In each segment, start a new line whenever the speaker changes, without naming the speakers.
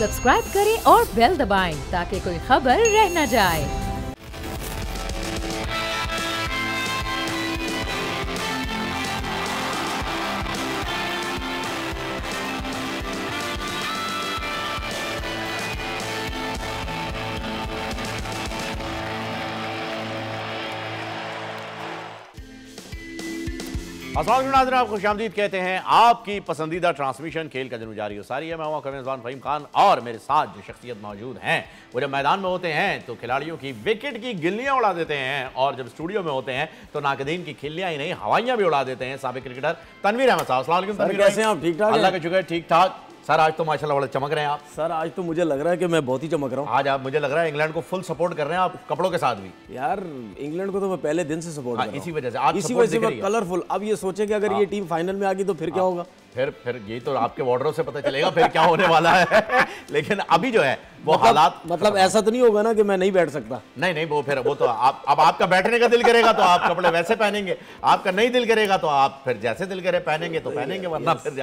Subscribe करें और bell दबाएं ताकि कोई खबर रह न जाए।
अस्सलाम वालेकुम नाज़रीन, आप खुशामदीद कहते हैं आपकी पसंदीदा ट्रांसमिशन खेल का दिन जारी सारी है। मैं हूं कमेज़बान फ़हीम खान और मेरे साथ जो शख्सियत मौजूद हैं वो जब मैदान में होते हैं तो खिलाड़ियों की विकेट की गिल्लियां उड़ा देते हैं और जब स्टूडियो में होते हैं तो नाकदीन की खिल्लियां ही नहीं हवाइयां भी उड़ा देते हैं। साबिक क्रिकेटर तनवीर अहमद साहब, अस्सलाम वालेकुम।
तनवीर कैसे हैं आप? ठीक ठाक?
अल्लाह का शुक्र, ठीक ठाक। सर आज तो माशाल्लाह बड़े चमक रहे हैं आप।
सर आज तो मुझे लग रहा है कि मैं बहुत ही चमक रहा हूँ।
आज आप, मुझे लग रहा है इंग्लैंड को फुल सपोर्ट कर रहे हैं आप, कपड़ों के साथ भी।
यार इंग्लैंड को तो मैं पहले दिन से सपोर्ट कर रहा हूं।
इसी वजह से आज
इसी वजह से मैं कलरफुल। अब ये सोचे कि अगर ये टीम फाइनल में आ गई तो फिर क्या होगा?
फिर ये तो आपके वार्डरोब से पता चलेगा फिर क्या होने वाला है। लेकिन अभी जो है वो हालात,
मतलब ऐसा तो नहीं होगा ना कि मैं नहीं बैठ सकता?
नहीं, वो तो आप, अब आपका बैठने का दिल करेगा तो आप कपड़े वैसे पहनेंगे, आपका नहीं दिल करेगा तो आप फिर जैसे दिल करे पहनेंगे तो पहनेंगे, वरना फिर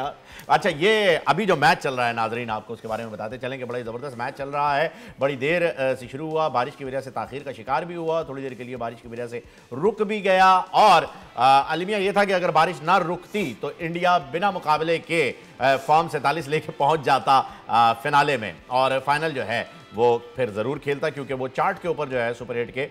अच्छा। ये अभी जो मैच चल रहा है नाजरीन, आपको उसके बारे में बताते चलेंगे। बड़ा ही जबरदस्त मैच चल रहा है, बड़ी देर से शुरू हुआ, बारिश की वजह से ताखीर का शिकार भी हुआ, थोड़ी देर के लिए बारिश की वजह से रुक भी गया। और अलमिया ये था कि अगर बारिश ना रुकती तो इंडिया बिना मुकाबले के फॉर्म 47 लेके पहुंच जाता फिनाले में, और फाइनल जो है वो फिर ज़रूर खेलता, क्योंकि वो चार्ट के ऊपर जो है सुपर 8 के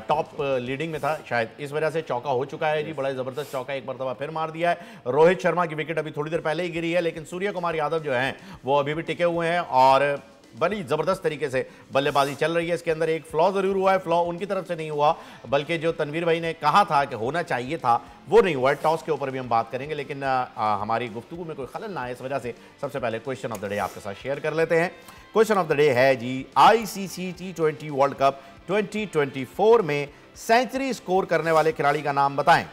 टॉप लीडिंग में था। शायद इस वजह से चौका हो चुका है जी, बड़ा ज़बरदस्त चौका एक मरतबा फिर मार दिया है। रोहित शर्मा की विकेट अभी थोड़ी देर पहले ही गिरी है, लेकिन सूर्य कुमार यादव जो हैं वो अभी भी टिके हुए हैं और बड़ी ज़बरदस्त तरीके से बल्लेबाजी चल रही है। इसके अंदर एक फ्लॉ ज़रूर हुआ है, फ्लॉ उनकी तरफ से नहीं हुआ, बल्कि जो तनवीर भाई ने कहा था कि होना चाहिए था वो नहीं हुआ है। टॉस के ऊपर भी हम बात करेंगे, लेकिन हमारी गुफ्तगू में कोई खलल ना है, इस वजह से सबसे पहले क्वेश्चन ऑफ द डे आपके साथ शेयर कर लेते हैं। क्वेश्चन ऑफ द डे है जी, ICC T20 वर्ल्ड कप 2024 में सेंचुरी स्कोर करने वाले खिलाड़ी का नाम बताएं।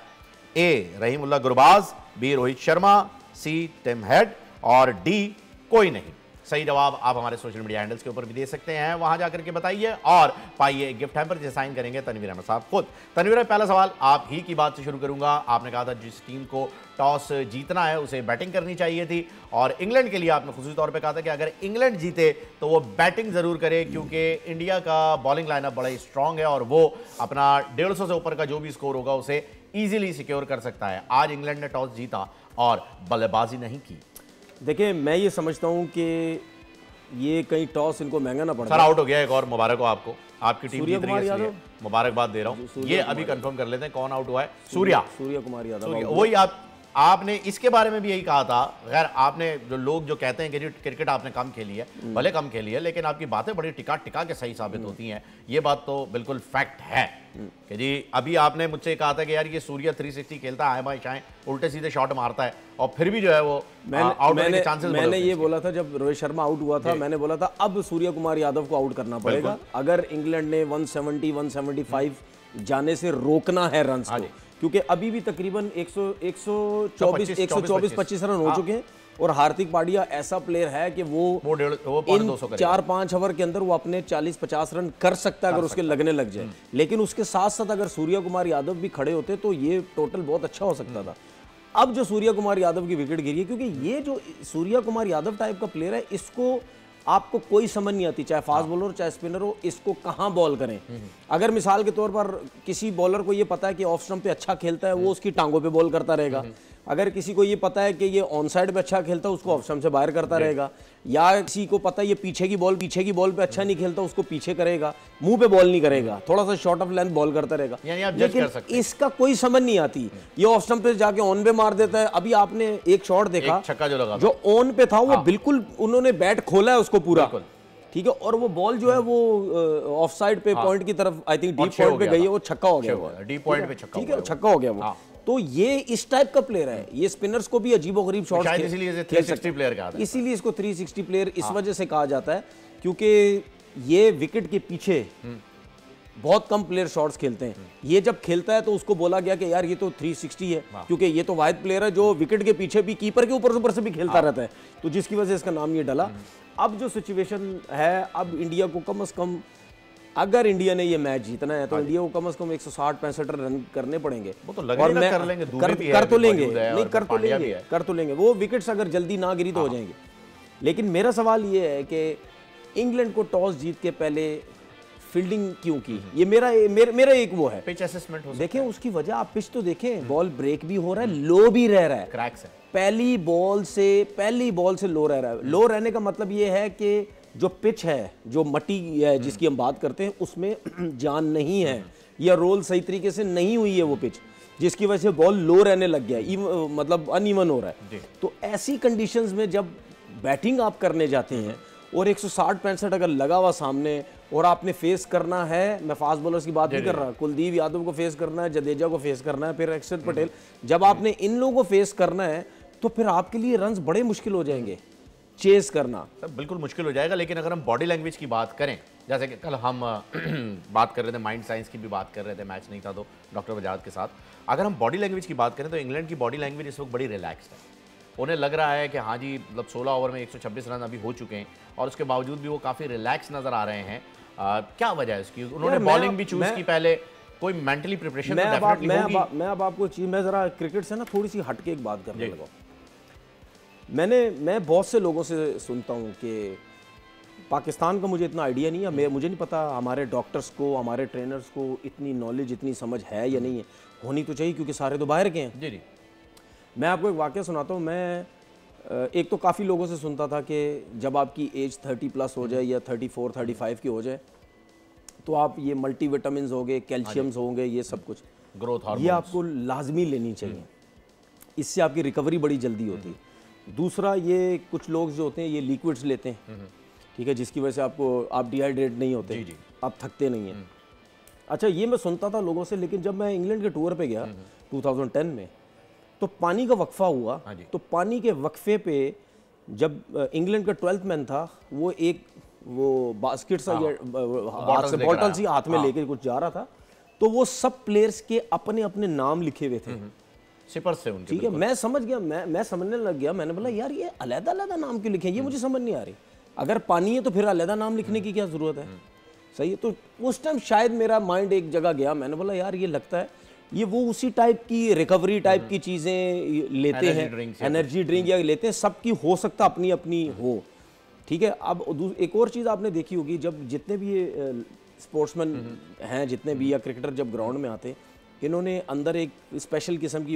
ए रहीमुल्लाह गुरबाज, बी रोहित शर्मा, सी टिम हेड और डी कोई नहीं। सही जवाब आप हमारे सोशल मीडिया हैंडल्स के ऊपर भी दे सकते हैं, वहां जाकर के बताइए और पाइए गिफ्ट हैम्पर जिसे साइन करेंगे तनवीर अहमद साहब खुद। तनवीर, पहला सवाल आप ही की बात से शुरू करूंगा। आपने कहा था जिस टीम को टॉस जीतना है उसे बैटिंग करनी चाहिए थी, और इंग्लैंड के लिए आपने खुसूसी तौर पे कहा था कि अगर इंग्लैंड जीते तो वो बैटिंग जरूर करे, क्योंकि इंडिया का बॉलिंग लाइनअप बड़ा ही स्ट्रांग है और वो अपना 150 से ऊपर का जो भी स्कोर होगा उसे ईजिली सिक्योर कर सकता है। आज इंग्लैंड ने टॉस जीता और बल्लेबाजी नहीं की।
देखिए मैं ये समझता हूँ कि ये कहीं टॉस इनको महंगा ना पड़ा।
सर आउट हो गया एक और, मुबारक हो आपको, आपकी टीम जीत रही है, मुबारकबाद दे रहा हूँ। ये अभी कंफर्म कर लेते हैं कौन आउट हुआ है। सूर्य कुमार यादव। वही आपने इसके बारे में भी यही कहा था। खैर आपने, जो लोग जो कहते हैं कि जी क्रिकेट आपने कम खेली है, भले कम खेली है, लेकिन आपकी बातें बड़ी टिका के सही साबित होती हैं। ये बात तो बिल्कुल फैक्ट है कि जी अभी आपने मुझसे कहा था कि यार ये सूर्य 360 खेलता है, बाएं शाएं उल्टे सीधे शॉट मारता है, और फिर भी जो है वो आउट होने के चांसेस।
मैंने ये बोला था जब रोहित शर्मा आउट हुआ था, मैंने बोला था अब सूर्य कुमार यादव को आउट करना पड़ेगा अगर इंग्लैंड ने 170 175 जाने से रोकना है रन को, क्योंकि अभी भी तकरीबन 124-125 रन हो चुके हैं। और हार्दिक पांड्या ऐसा प्लेयर है कि वो इन 4-5 ओवर के अंदर वो अपने 40-50 रन कर सकता है अगर उसके लगने लग जाए। लेकिन उसके साथ साथ अगर सूर्य कुमार यादव भी खड़े होते तो ये टोटल बहुत अच्छा हो सकता था। अब जो सूर्य कुमार यादव की विकेट गिरी है, क्योंकि ये जो सूर्य कुमार यादव टाइप का प्लेयर है, इसको आपको कोई समझ नहीं आती, चाहे फास्ट बॉलर चाहे स्पिनर हो, इसको कहां बॉल करें। अगर मिसाल के तौर पर किसी बॉलर को ये पता है कि ऑफ स्टंप पे अच्छा खेलता है, वो उसकी टांगों पे बॉल करता रहेगा। अगर किसी को ये पता है कि ये ऑन साइड पे अच्छा खेलता है, उसको ऑफ स्टंप से बाहर करता रहेगा। या किसी को पता है ये पीछे की बॉल पे अच्छा नहीं खेलता, उसको पीछे करेगा, मुंह पे बॉल नहीं करेगा, थोड़ा सा शॉर्ट ऑफ लेंथ बॉल करता रहेगा। लेकिन इसका कोई समझ नहीं आती, ये ऑफ स्टंप पे जाके ऑन पे मार देता है। अभी आपने एक शॉट देखा जो ऑन पे था, वो बिल्कुल उन्होंने बैट खोला है उसको पूरा, ठीक है, और वो बॉल जो है वो ऑफ साइड पे पॉइंट की तरफ, आई थिंक डीप पॉइंट पे गई है, वो छक्का हो गया,
डीप पॉइंट पे छक्का,
ठीक है, छक्का हो गया वो। तो ये इस टाइप का प्लेयर है, ये स्पिनर्स को भी अजीबोगरीब शॉट्स,
इसीलिए 360 प्लेयर कहा जाता है।
इसीलिए इसको 360 प्लेयर इस वजह से कहा जाता है, क्योंकि ये विकेट के पीछे बहुत कम प्लेयर शॉट्स खेलते हैं। ये जब खेलता है तो उसको बोला गया कि यार ये तो 360 है, क्योंकि ये तो वाहिद प्लेयर है जो विकेट के पीछे भी, कीपर के ऊपर से भी खेलता रहता है, तो जिसकी वजह से इसका नाम ये डला। अब जो सिचुएशन है, अब इंडिया को कम से कम, अगर इंडिया ने ये मैच जीतना है तो इंडिया को कम से कम 160-65 रन करने पड़ेंगे।
वो तो और मैं कर लेंगे,
कर तो लेंगे, नहीं कर तो लेंगे, वो विकेट्स अगर जल्दी ना गिरी तो हो जाएंगे। लेकिन मेरा सवाल ये है कि इंग्लैंड को टॉस जीत के पहले फील्डिंग क्यों की? ये मेरा एक वो है,
पिच असेसमेंट हो।
देखें उसकी वजह, आप पिच तो देखें, बॉल ब्रेक भी हो रहा है, लो भी रह रहा है,
क्रैक्स है,
पहली बॉल से लो रह रहा है। लो रहने का मतलब ये है कि जो पिच है, जो मट्टी है जिसकी हम बात करते हैं, उसमें जान नहीं है या रोल सही तरीके से नहीं हुई है वो पिच, जिसकी वजह से बॉल लो रहने लग गया, मतलब अनइवन हो रहा है। तो ऐसी कंडीशंस में जब बैटिंग आप करने जाते हैं और 160-65 अगर लगा हुआ सामने और आपने फेस करना है, मैं फास्ट बॉलर्स की बात नहीं कर रहा, कुलदीप यादव को फेस करना है, जडेजा को फेस करना है, फिर अक्षर पटेल, जब आपने इन लोगों को फेस करना है तो फिर आपके लिए रन्स बड़े मुश्किल हो जाएंगे चेस करना।
बिल्कुल मुश्किल हो जाएगा। लेकिन अगर हम बॉडी लैंग्वेज की बात करें, जैसे कि कल हम बात कर रहे थे, माइंड साइंस की भी बात कर रहे थे, मैच नहीं था तो डॉक्टर वजाहत के साथ, अगर हम बॉडी लैंग्वेज की बात करें तो इंग्लैंड की बॉडी लैंग्वेज इस वक्त बड़ी रिलैक्स्ड है। उन्हें लग रहा है कि हाँ जी, मतलब 16 ओवर में 126 रन अभी हो चुके हैं और उसके बावजूद भी वो काफ़ी रिलैक्स नज़र आ रहे हैं। क्या वजह है इसकी? उन्होंने बॉलिंग भी चूज़ की पहले, कोई मेंटली प्रिपरेशन तो डेफिनेटली होगी।
मैं अब आपको चीज़, मैं ज़रा क्रिकेट से ना थोड़ी सी हटके एक बात करने लगा। मैं बहुत से लोगों से सुनता हूँ कि पाकिस्तान का मुझे इतना आइडिया नहीं है, मुझे नहीं पता हमारे डॉक्टर्स को, हमारे ट्रेनर्स को इतनी नॉलेज, इतनी समझ है या नहीं है। होनी तो चाहिए क्योंकि सारे तो बाहर के हैं।
जी।
मैं आपको एक वाक़या सुनाता हूँ। मैं एक तो काफ़ी लोगों से सुनता था कि जब आपकी एज 30+ हो जाए या 34-35 की हो जाए तो आप ये मल्टीविटामिन्स हो गए, कैल्शियम्स होंगे, ये सब कुछ
ग्रोथ हार्मोन्स, ये
आपको लाजमी लेनी चाहिए। इससे आपकी रिकवरी बड़ी जल्दी होती है। दूसरा, ये कुछ लोग जो होते हैं ये लिक्विड्स लेते हैं, ठीक है, जिसकी वजह से आप डिहाइड्रेट नहीं होते, आप थकते नहीं हैं। अच्छा, ये मैं सुनता था लोगों से, लेकिन जब मैं इंग्लैंड के टूर पे गया 2010 में, तो पानी का वक्फा हुआ। तो पानी के वक्फे पे जब इंग्लैंड का 12th मैन था, वो बास्केट सा बॉटल सी हाथ में लेके कुछ जा रहा था, तो वो सब प्लेयर्स के अपने अपने नाम लिखे हुए थे
सिपर से उनके।
ठीक है, मैं समझ गया, मैं समझने लग गया। मैंने बोला यार ये अलग-अलग नाम क्यों लिखे, ये मुझे समझ नहीं आ रही। अगर पानी है तो फिर अलग नाम लिखने की क्या जरूरत है? सही है। तो उस टाइम शायद मेरा माइंड एक जगह गया, मैंने बोला यार ये लगता है ये वो उसी टाइप की रिकवरी टाइप की चीज़ें लेते हैं, एनर्जी ड्रिंक या लेते हैं, सबकी हो सकता अपनी अपनी हो, ठीक है। अब एक और चीज़ आपने देखी होगी, जब जितने भी ये स्पोर्ट्समैन हैं, जितने भी या क्रिकेटर जब ग्राउंड में आते हैं, इन्होंने अंदर एक स्पेशल किस्म की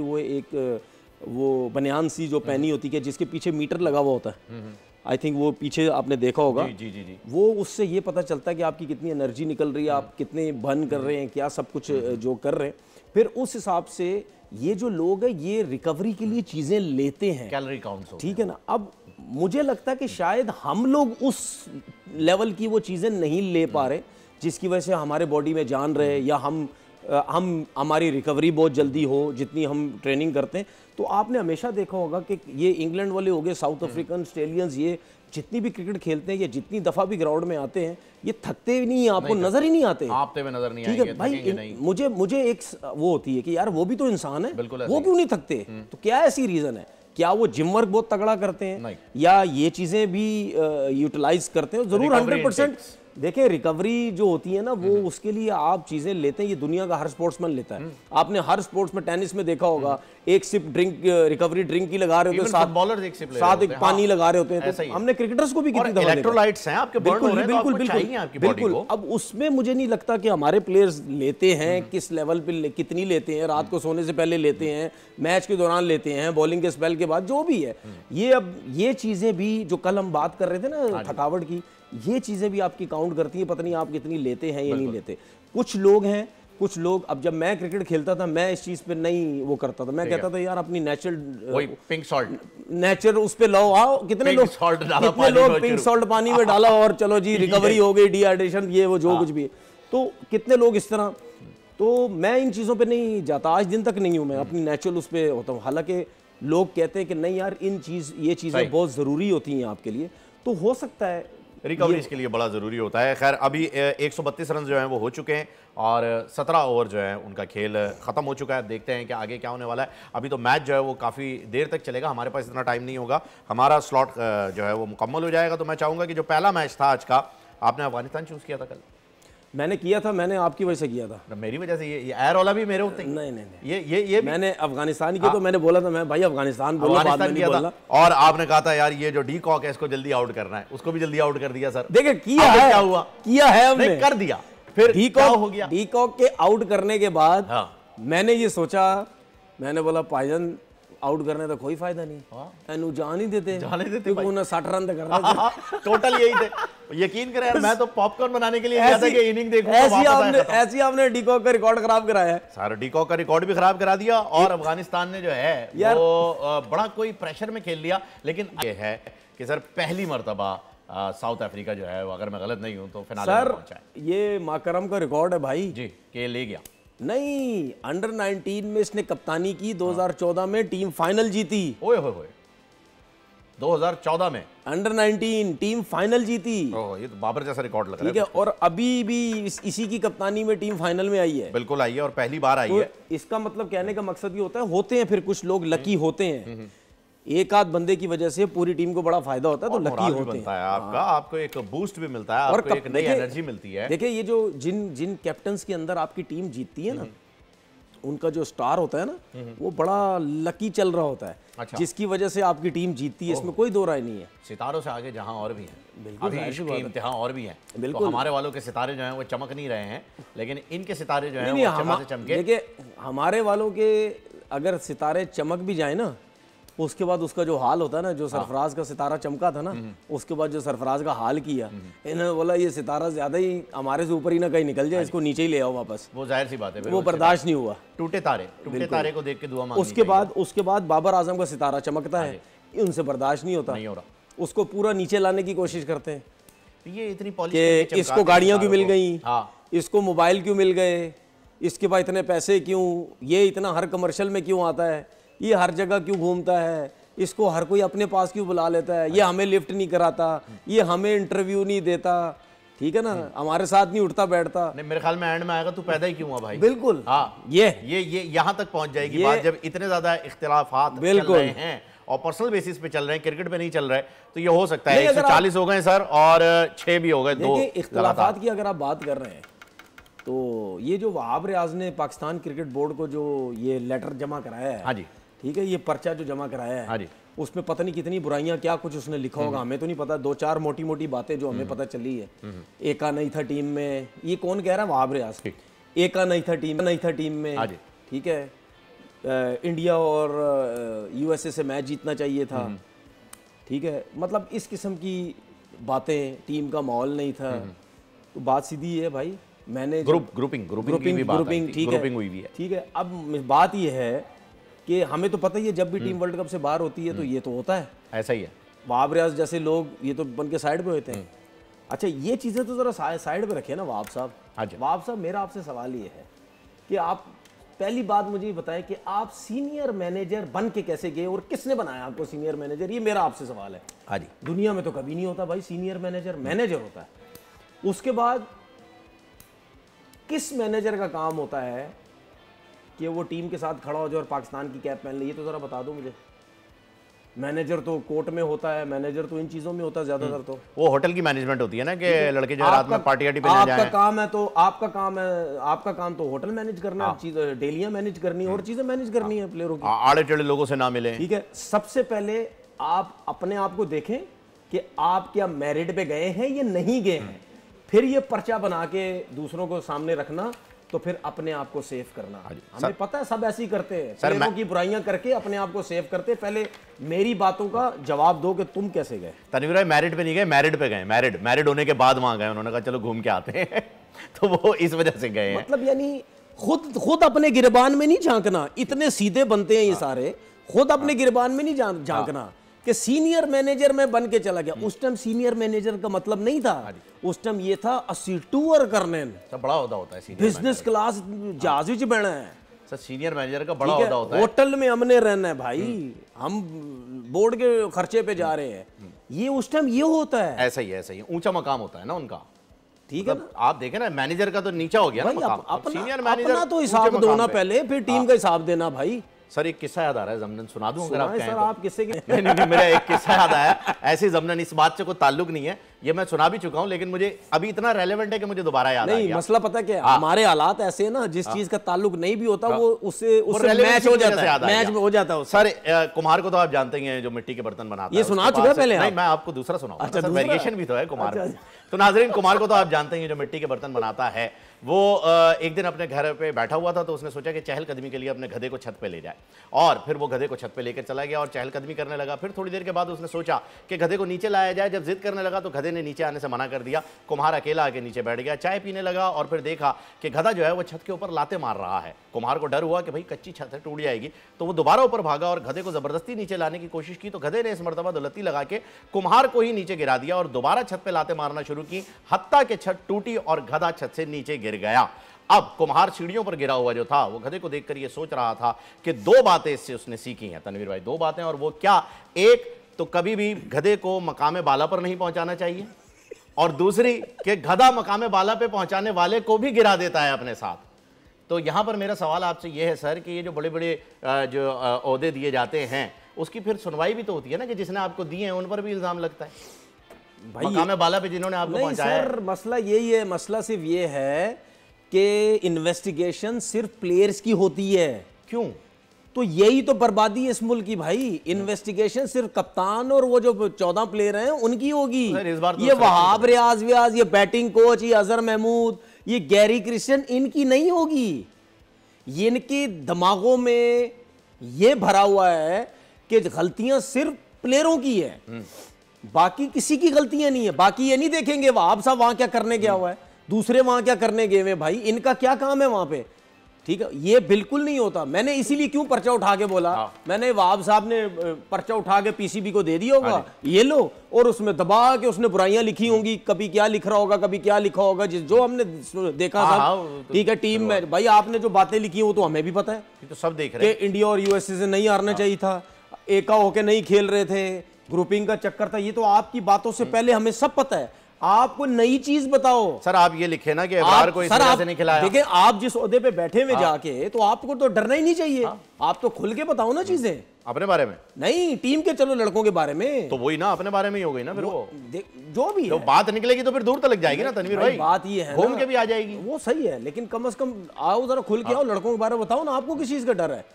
वो बनियान सी जो पहनी होती है जिसके पीछे मीटर लगा हुआ होता है। आई थिंक वो पीछे आपने देखा होगा।
जी। वो
उससे ये पता चलता है कि आपकी कितनी एनर्जी निकल रही है, आप कितने बर्न कर रहे हैं, क्या सब कुछ जो कर रहे हैं। फिर उस हिसाब से ये जो लोग हैं ये रिकवरी के लिए चीज़ें लेते हैं,
कैलोरी काउंट्स, ठीक
है ना। अब मुझे लगता है कि शायद हम लोग उस लेवल की वो चीज़ें नहीं ले पा रहे जिसकी वजह से हमारे बॉडी में जान रहे, या हम हमारी रिकवरी बहुत जल्दी हो जितनी हम ट्रेनिंग करते हैं। तो आपने हमेशा देखा होगा कि ये इंग्लैंड वाले हो गए, साउथ अफ्रीकन, ऑस्ट्रेलियंस, ये जितनी भी क्रिकेट खेलते हैं या जितनी दफ़ा भी ग्राउंड में आते हैं, ये थकते भी नहीं है, आपको नजर ही नहीं आते,
आपते हुए नजर नहीं
आएंगे। ठीक है भाई, मुझे एक वो होती है कि यार वो भी तो इंसान है, वो क्यों नहीं थकते? तो क्या ऐसी रीजन है? क्या वो जिम वर्क बहुत तगड़ा करते हैं या ये चीजें भी यूटिलाइज करते हैं? जरूर 100%। देखिए, रिकवरी जो होती है ना, वो उसके लिए आप चीजें लेते हैं, ये दुनिया का हर स्पोर्ट्समैन लेता है। आपने हर स्पोर्ट्स में, टेनिस में देखा होगा, एक सिप ड्रिंक, रिकवरी ड्रिंक की लगा रहे होते हैं, साथ एक पानी लगा रहे होते हैं। तो हमने क्रिकेटर्स को भी कितनी दफा
इलेक्ट्रोलाइट्स हैं आपके,
बिल्कुल। अब उसमें मुझे नहीं लगता कि हमारे प्लेयर्स लेते हैं, किस लेवल पे कितनी लेते हैं, रात को सोने से पहले लेते हैं, मैच के दौरान लेते हैं, बॉलिंग के स्पेल के बाद, जो भी है। ये चीजें भी जो कल हम बात कर रहे थे ना थकावट की, ये चीज़ें भी आपकी काउंट करती हैं। पता नहीं आप कितनी लेते हैं या नहीं लेते। कुछ लोग अब जब मैं क्रिकेट खेलता था, मैं इस चीज़ पे नहीं वो करता था। मैं कहता था यार अपनी नेचुरल
पिंक सॉल्ट,
नेचर उस पे लाओ, आओ। कितने लोग पिंक सॉल्ट पानी में डाला और चलो जी रिकवरी हो गई, डिहाइड्रेशन, ये वो जो कुछ भी। तो कितने लोग इस तरह। तो मैं इन चीज़ों पर नहीं जाता, आज दिन तक नहीं हूँ मैं, अपनी नेचुरल उस पर होता हूँ। हालांकि लोग कहते हैं कि नहीं यार ये चीज़ें बहुत ज़रूरी होती हैं आपके लिए, तो हो सकता है
रिकवरी के लिए बड़ा ज़रूरी होता है। खैर, अभी 132 रन जो हैं वो हो चुके हैं और 17 ओवर जो है उनका खेल ख़त्म हो चुका है। देखते हैं कि आगे क्या होने वाला है। अभी तो मैच जो है वो काफ़ी देर तक चलेगा, हमारे पास इतना टाइम नहीं होगा, हमारा स्लॉट जो है वो मुकम्मल हो जाएगा। तो मैं चाहूँगा कि जो पहला मैच था आज का, आपने अफगानिस्तान चूज़ किया था कल।
मैंने किया था, मैंने आपकी वजह से किया था।
मेरी वजह से? ये एयर वाला भी मेरे होते?
नहीं नहीं नहीं,
ये
मैंने अफगानिस्तान की, तो मैंने बोला था मैं भाई अफगानिस्तान बोलो, बाद में नहीं बोलना।
और आपने कहा था यार ये जो डी कॉक है इसको जल्दी आउट करना है, उसको भी जल्दी आउट कर दिया सर।
देखिए किया है,
क्या हुआ?
किया है हमने,
कर दिया, फिर क्या हो गया?
डी कॉक के आउट करने के बाद मैंने ये सोचा, मैंने बोला भाईजान आउट करने तो कोई फायदा नहीं, एनु जान ही देते, क्योंकि उन्हें 60 रन कर रहे थे।
टोटल यही थे, यकीन करें यार, मैं तो पॉपकॉर्न बनाने के लिए गया था कि इनिंग देखूं।
ऐसी आपने डीकॉक का रिकॉर्ड खराब कराया है।
सारा डीकॉक का रिकॉर्ड भी खराब करा दिया, और अफगानिस्तान ने जो है वो बड़ा कोई प्रेशर में खेल लिया। लेकिन ये है कि सर पहली मर्तबा साउथ अफ्रीका जो है, अगर मैं गलत नहीं हूं तो फिनाले में पहुंचा है।
ये माकरम का रिकॉर्ड है भाई
जी, के ले गया।
नहीं, अंडर 19 में इसने कप्तानी की, 2014 में टीम फाइनल जीती।
ओए होए होए, 2014 में
अंडर 19 टीम फाइनल जीती।
ओह, ये तो बाबर जैसा रिकॉर्ड लग रहा है।
ठीक है, और अभी भी इसी की कप्तानी में टीम फाइनल में आई है।
बिल्कुल आई है, और पहली बार आई है।
इसका मतलब कहने का मकसद ये होता है, होते हैं फिर कुछ लोग लकी होते हैं, एक आध बंदे की वजह से पूरी टीम को बड़ा फायदा होता है, तो लकी होते हैं।
आपका आपको एक बूस्ट भी मिलता है, आपको एक नई एनर्जी मिलती है।
देखिए ये जो जिन कैप्टन्स के अंदर आपकी टीम जीतती है ना, उनका जो स्टार होता है ना, वो बड़ा लकी चल रहा होता है। अच्छा। जिसकी वजह से आपकी टीम जीतती है, इसमें कोई दो राय नहीं है।
सितारों से आगे जहां और भी हैं, बिल्कुल इम्तिहान और भी हैं।
बिल्कुल,
तो हमारे वालों के सितारे जो हैं वो चमक नहीं रहे हैं, लेकिन इनके सितारे जो हैं वो चमके।
देखिए हमारे वालों के अगर सितारे चमक भी जाए ना, उसके बाद उसका जो हाल होता है ना, जो सरफराज का सितारा चमका था ना, उसके बाद जो सरफराज का हाल किया, इन्होंने बोला ये सितारा ज्यादा ही हमारे से ऊपर ही ना कहीं निकल जाए, इसको नीचे ही ले आओ वापस।
वो जाहिर सी बात है,
वो बर्दाश्त नहीं हुआ।
टूटे तारे को देख के दुआ मांगनी।
उसके बाद बाबर आजम का सितारा चमकता है, उनसे बर्दाश्त नहीं होता, उसको पूरा नीचे लाने की कोशिश करते हैं।
ये इतनी पॉलिसी,
इसको गाड़ियां क्यों मिल गई, इसको मोबाइल क्यों मिल गए, इसके पास इतने पैसे क्यों, ये इतना हर कमर्शियल में क्यों आता है, ये हर जगह क्यों घूमता है, इसको हर कोई अपने पास क्यों बुला लेता है, ये हमें लिफ्ट नहीं कराता, ये हमें इंटरव्यू नहीं देता, ठीक है ना, हमारे साथ नहीं उठता बैठता।
नहीं, मेरे ख्याल में एंड में आएगा तू पैदा ही क्यों हुआ भाई।
बिल्कुल,
हाँ, ये यहाँ तक पहुंच जाएगी बात, जब इतने ज्यादा इख्तिलाफात चल रहे हैं और पर्सनल बेसिस पे चल रहे हैं, क्रिकेट पे नहीं चल रहे, तो ये हो सकता है 140 हो गए सर, और 6 भी हो गए, 2
इख्तिलाफात की अगर आप बात कर रहे हैं, तो ये जो वहाब रियाज ने पाकिस्तान क्रिकेट बोर्ड को जो ये लेटर जमा कराया है,
हाँ जी,
ठीक है, ये पर्चा जो जमा कराया है,
हाँ जी,
उसमें पता नहीं कितनी बुराइयां, क्या कुछ उसने लिखा होगा, हमें तो नहीं पता। 2-4 मोटी मोटी बातें जो हमें पता चली है। एका नहीं था टीम में, ये कौन कह रहा है? वहाब रियाज। एका नहीं था टीम में, हाँ जी, ठीक है, इंडिया और यूएसए से मैच जीतना चाहिए था, ठीक है, मतलब इस किस्म की बातें, टीम का माहौल नहीं था। तो बात सीधी है भाई, मैंने
ग्रुपिंग
ठीक है। अब बात ये है कि हमें तो पता ही है, जब भी टीम वर्ल्ड कप से बाहर होती है तो ये तो होता है,
ऐसा ही है।
वहाब रियाज जैसे लोग ये तो बन के साइड पे होते हैं। अच्छा, ये चीजें तो जरा साइड पे रखे ना वहाब साहब। वहाब साहब, मेरा आपसे सवाल ये है कि आप पहली बात मुझे ये बताएं कि आप सीनियर मैनेजर बन के कैसे गए, और किसने बनाया आपको सीनियर मैनेजर? ये मेरा आपसे सवाल है।
हाँ जी,
दुनिया में तो कभी नहीं होता भाई सीनियर मैनेजर होता है। उसके बाद किस मैनेजर का काम होता है कि वो टीम के साथ खड़ा हो जाए और पाकिस्तान की कैप पहन ले? ये तो जरा बता दो मुझे। मैनेजर तो कोर्ट में होता है, मैनेजर तो इन चीजों में होता है ज्यादातर। तो
वो होटल की मैनेजमेंट होती है ना, कि लड़के जो रात में पार्टी पे ना जाएं।
आपका काम है तो आपका काम तो होटल मैनेज करना, चीजें डेलियां मैनेज करनी है और चीजें मैनेज करनी है प्लेयरों की।
आड़े टेढ़े लोगों से ना मिले,
ठीक है। सबसे पहले आप अपने आप को देखें कि आप क्या मेरिट पे गए हैं या नहीं गए हैं, फिर ये पर्चा बना के दूसरों को सामने रखना, तो फिर अपने आप को सेव करना। हमें पता है सब ऐसे ही करते हैं, प्लेयरों की बुराइयां करके अपने आप को सेव करते। पहले मेरी बातों का जवाब दो कि तुम कैसे गए।
तनवीर भाई मैरिड पे नहीं गए, मैरिड पे गए। मैरिड होने के बाद वहां गए, उन्होंने कहा चलो घूम के आते हैं तो वो इस वजह से गए।
मतलब यानी खुद अपने गिरबान में नहीं झांकना, इतने सीधे बनते हैं ये सारे, खुद अपने गिरबान में नहीं झांकना कि सीनियर मैनेजर में बन के चला गया। उस टाइम सीनियर मैनेजर का मतलब नहीं था, उस टाइम ये था अस्सी टूर करने,
बड़ा ओहदा होता है,
बिजनेस क्लास जहाज विच बहना है।
सर सीनियर मैनेजर का बड़ा ओहदा होता है,
होटल में हमने रहना है भाई, हम बोर्ड के खर्चे पे जा रहे हैं, ये उस टाइम ये होता है।
ऐसा ही ऊंचा मकाम होता है ना उनका,
ठीक है ना।
आप देखें ना, मैनेजर का तो नीचा हो गया ना मकाम,
सीनियर मैनेजर तो हिसाब दो ना पहले, फिर टीम का हिसाब देना भाई।
सर एक किस्सा याद आ रहा है जमनन, सुना दूं अगर आप कहें
सर
तो?
आप किससे
नहीं, मेरा एक किस्सा याद आया ऐसे जमनन, इस बात से कोई ताल्लुक नहीं है, ये मैं सुना भी चुका हूं, लेकिन मुझे अभी इतना रेलेवेंट है कि मुझे दोबारा याद आ
नहीं
गया।
मसला पता क्या है, हमारे हालात ऐसे है ना, जिस चीज का ताल्लुक नहीं भी होता वो उससे मैच हो जाता है, मैच में हो जाता है।
सर कुम्हार को तो आप जानते ही हैं, जो मिट्टी के बर्तन बनाता है।
ये सुना चुका है पहले?
नहीं, मैं आपको दूसरा सुनाऊंगा।
अच्छा,
सर वेरिएशन भी तो है कुम्हार।
अच्छा।
तो नाजरीन, कुम्हार को तो आप जानते हैं, जो मिट्टी के बर्तन बनाता है, वो एक दिन अपने घर पे बैठा हुआ था, तो उसने सोचा कि चहलकदमी के लिए अपने गधे को छत पे ले जाए, और फिर वो गधे को छत पे लेकर चला गया और चहलकदमी करने लगा। फिर थोड़ी देर के बाद उसने सोचा कि गधे को नीचे लाया जाए। जब जिद करने लगा तो गधे ने नीचे आने से मना कर दिया। कुम्हार अकेला आके नीचे बैठ गया, चाय पीने लगा, और फिर देखा कि गधा जो है वो छत के ऊपर लाते मार रहा है। कुम्हार को डर हुआ कि भाई कच्ची छत है, टूट जाएगी, तो वो दोबारा ऊपर भागा और गधे को जबरदस्ती नीचे लाने की कोशिश की। तो गधे ने इस मरतबा दुलत्ती लगा के कुम्हार को ही नीचे गिरा दिया और दोबारा छत पे लाते मारना शुरू की, हत्ता के छत टूटी और गधा छत से नीचे गिर गया। अब कुम्हार सीढ़ियों पर गिरा हुआ जो था, वो गधे को देखकर ये सोच रहा था कि दो बातें इससे उसने सीखी हैं तनवीर भाई, दो बातें, और वो क्या? एक तो कभी भी गधे को मकामे बाला पर नहीं पहुंचाना चाहिए, और दूसरी कि गधा मकामे बाला पे पहुंचाने वाले को भी गिरा देता है अपने साथ। तो यहां पर मेरा सवाल आपसे यह है सर कि ये जो बड़े बड़े जो ओहदे दिए जाते हैं, उसकी फिर सुनवाई भी तो होती है ना, कि जिसने आपको दिए हैं उन पर भी इल्जाम लगता है, भाई मकामे बाला पे जिन्होंने आपको पहुंचाया।
सर मसला यही है, मसला सिर्फ ये है कि इन्वेस्टिगेशन सिर्फ प्लेयर्स की होती है।
क्यों?
तो यही तो बर्बादी है इस मुल्क की भाई। इन्वेस्टिगेशन सिर्फ कप्तान और वो जो 14 प्लेयर हैं उनकी होगी।
इस बार तो
ये वहाब रियाज व्याज, ये बैटिंग कोच, ये अजहर महमूद, ये गैरी क्रिश्चियन, इनकी नहीं होगी। ये इनके दिमागों में ये भरा हुआ है कि गलतियां सिर्फ प्लेयरों की है, बाकी किसी की गलतियां नहीं है। बाकी ये नहीं देखेंगे वहाब साहब वहां क्या करने गया हुआ है, दूसरे वहां क्या करने गए हुए, भाई इनका क्या काम है वहां पे, ठीक है। ये बिल्कुल नहीं होता। मैंने इसीलिए क्यों पर्चा उठा के बोला, मैंने वहाब साहब ने पर्चा उठा के पीसीबी को दे दिया होगा, ये लो, और उसमें दबा के उसने बुराइयां लिखी होंगी, कभी क्या लिख रहा होगा, कभी क्या लिखा होगा, जो हमने देखा था, ठीक है। टीम में भाई आपने जो बातें लिखी वो तो हमें भी पता है,
तो सब देख रहे हैं
कि इंडिया और यूएसए से नहीं हारना चाहिए था, एका होके नहीं खेल रहे थे, ग्रुपिंग का चक्कर था, ये तो आपकी बातों से पहले हमें सब पता है। आपको नई चीज बताओ सर।
आप ये लिखे ना कि इब्रार को इस तरह से नहीं खिलाया।
देखिए आप जिस ओहदे पे बैठे हुए जाके, तो आपको तो डरना ही नहीं चाहिए। आप तो खुल के बताओ ना चीजें
अपने बारे में,
नहीं टीम के, चलो लड़कों के बारे में,
तो वही ना अपने बारे में ही हो गई ना फिर वो
जो भी है।
तो बात निकलेगी तो फिर दूर तक जाएगी ना तनवीर भाई,
बात ये है
घूम के भी आ जाएगी,
वो सही है। लेकिन कम से कम आओ जरा खुल के आओ, लड़कों के बारे में बताओ ना। आपको किस चीज का डर है?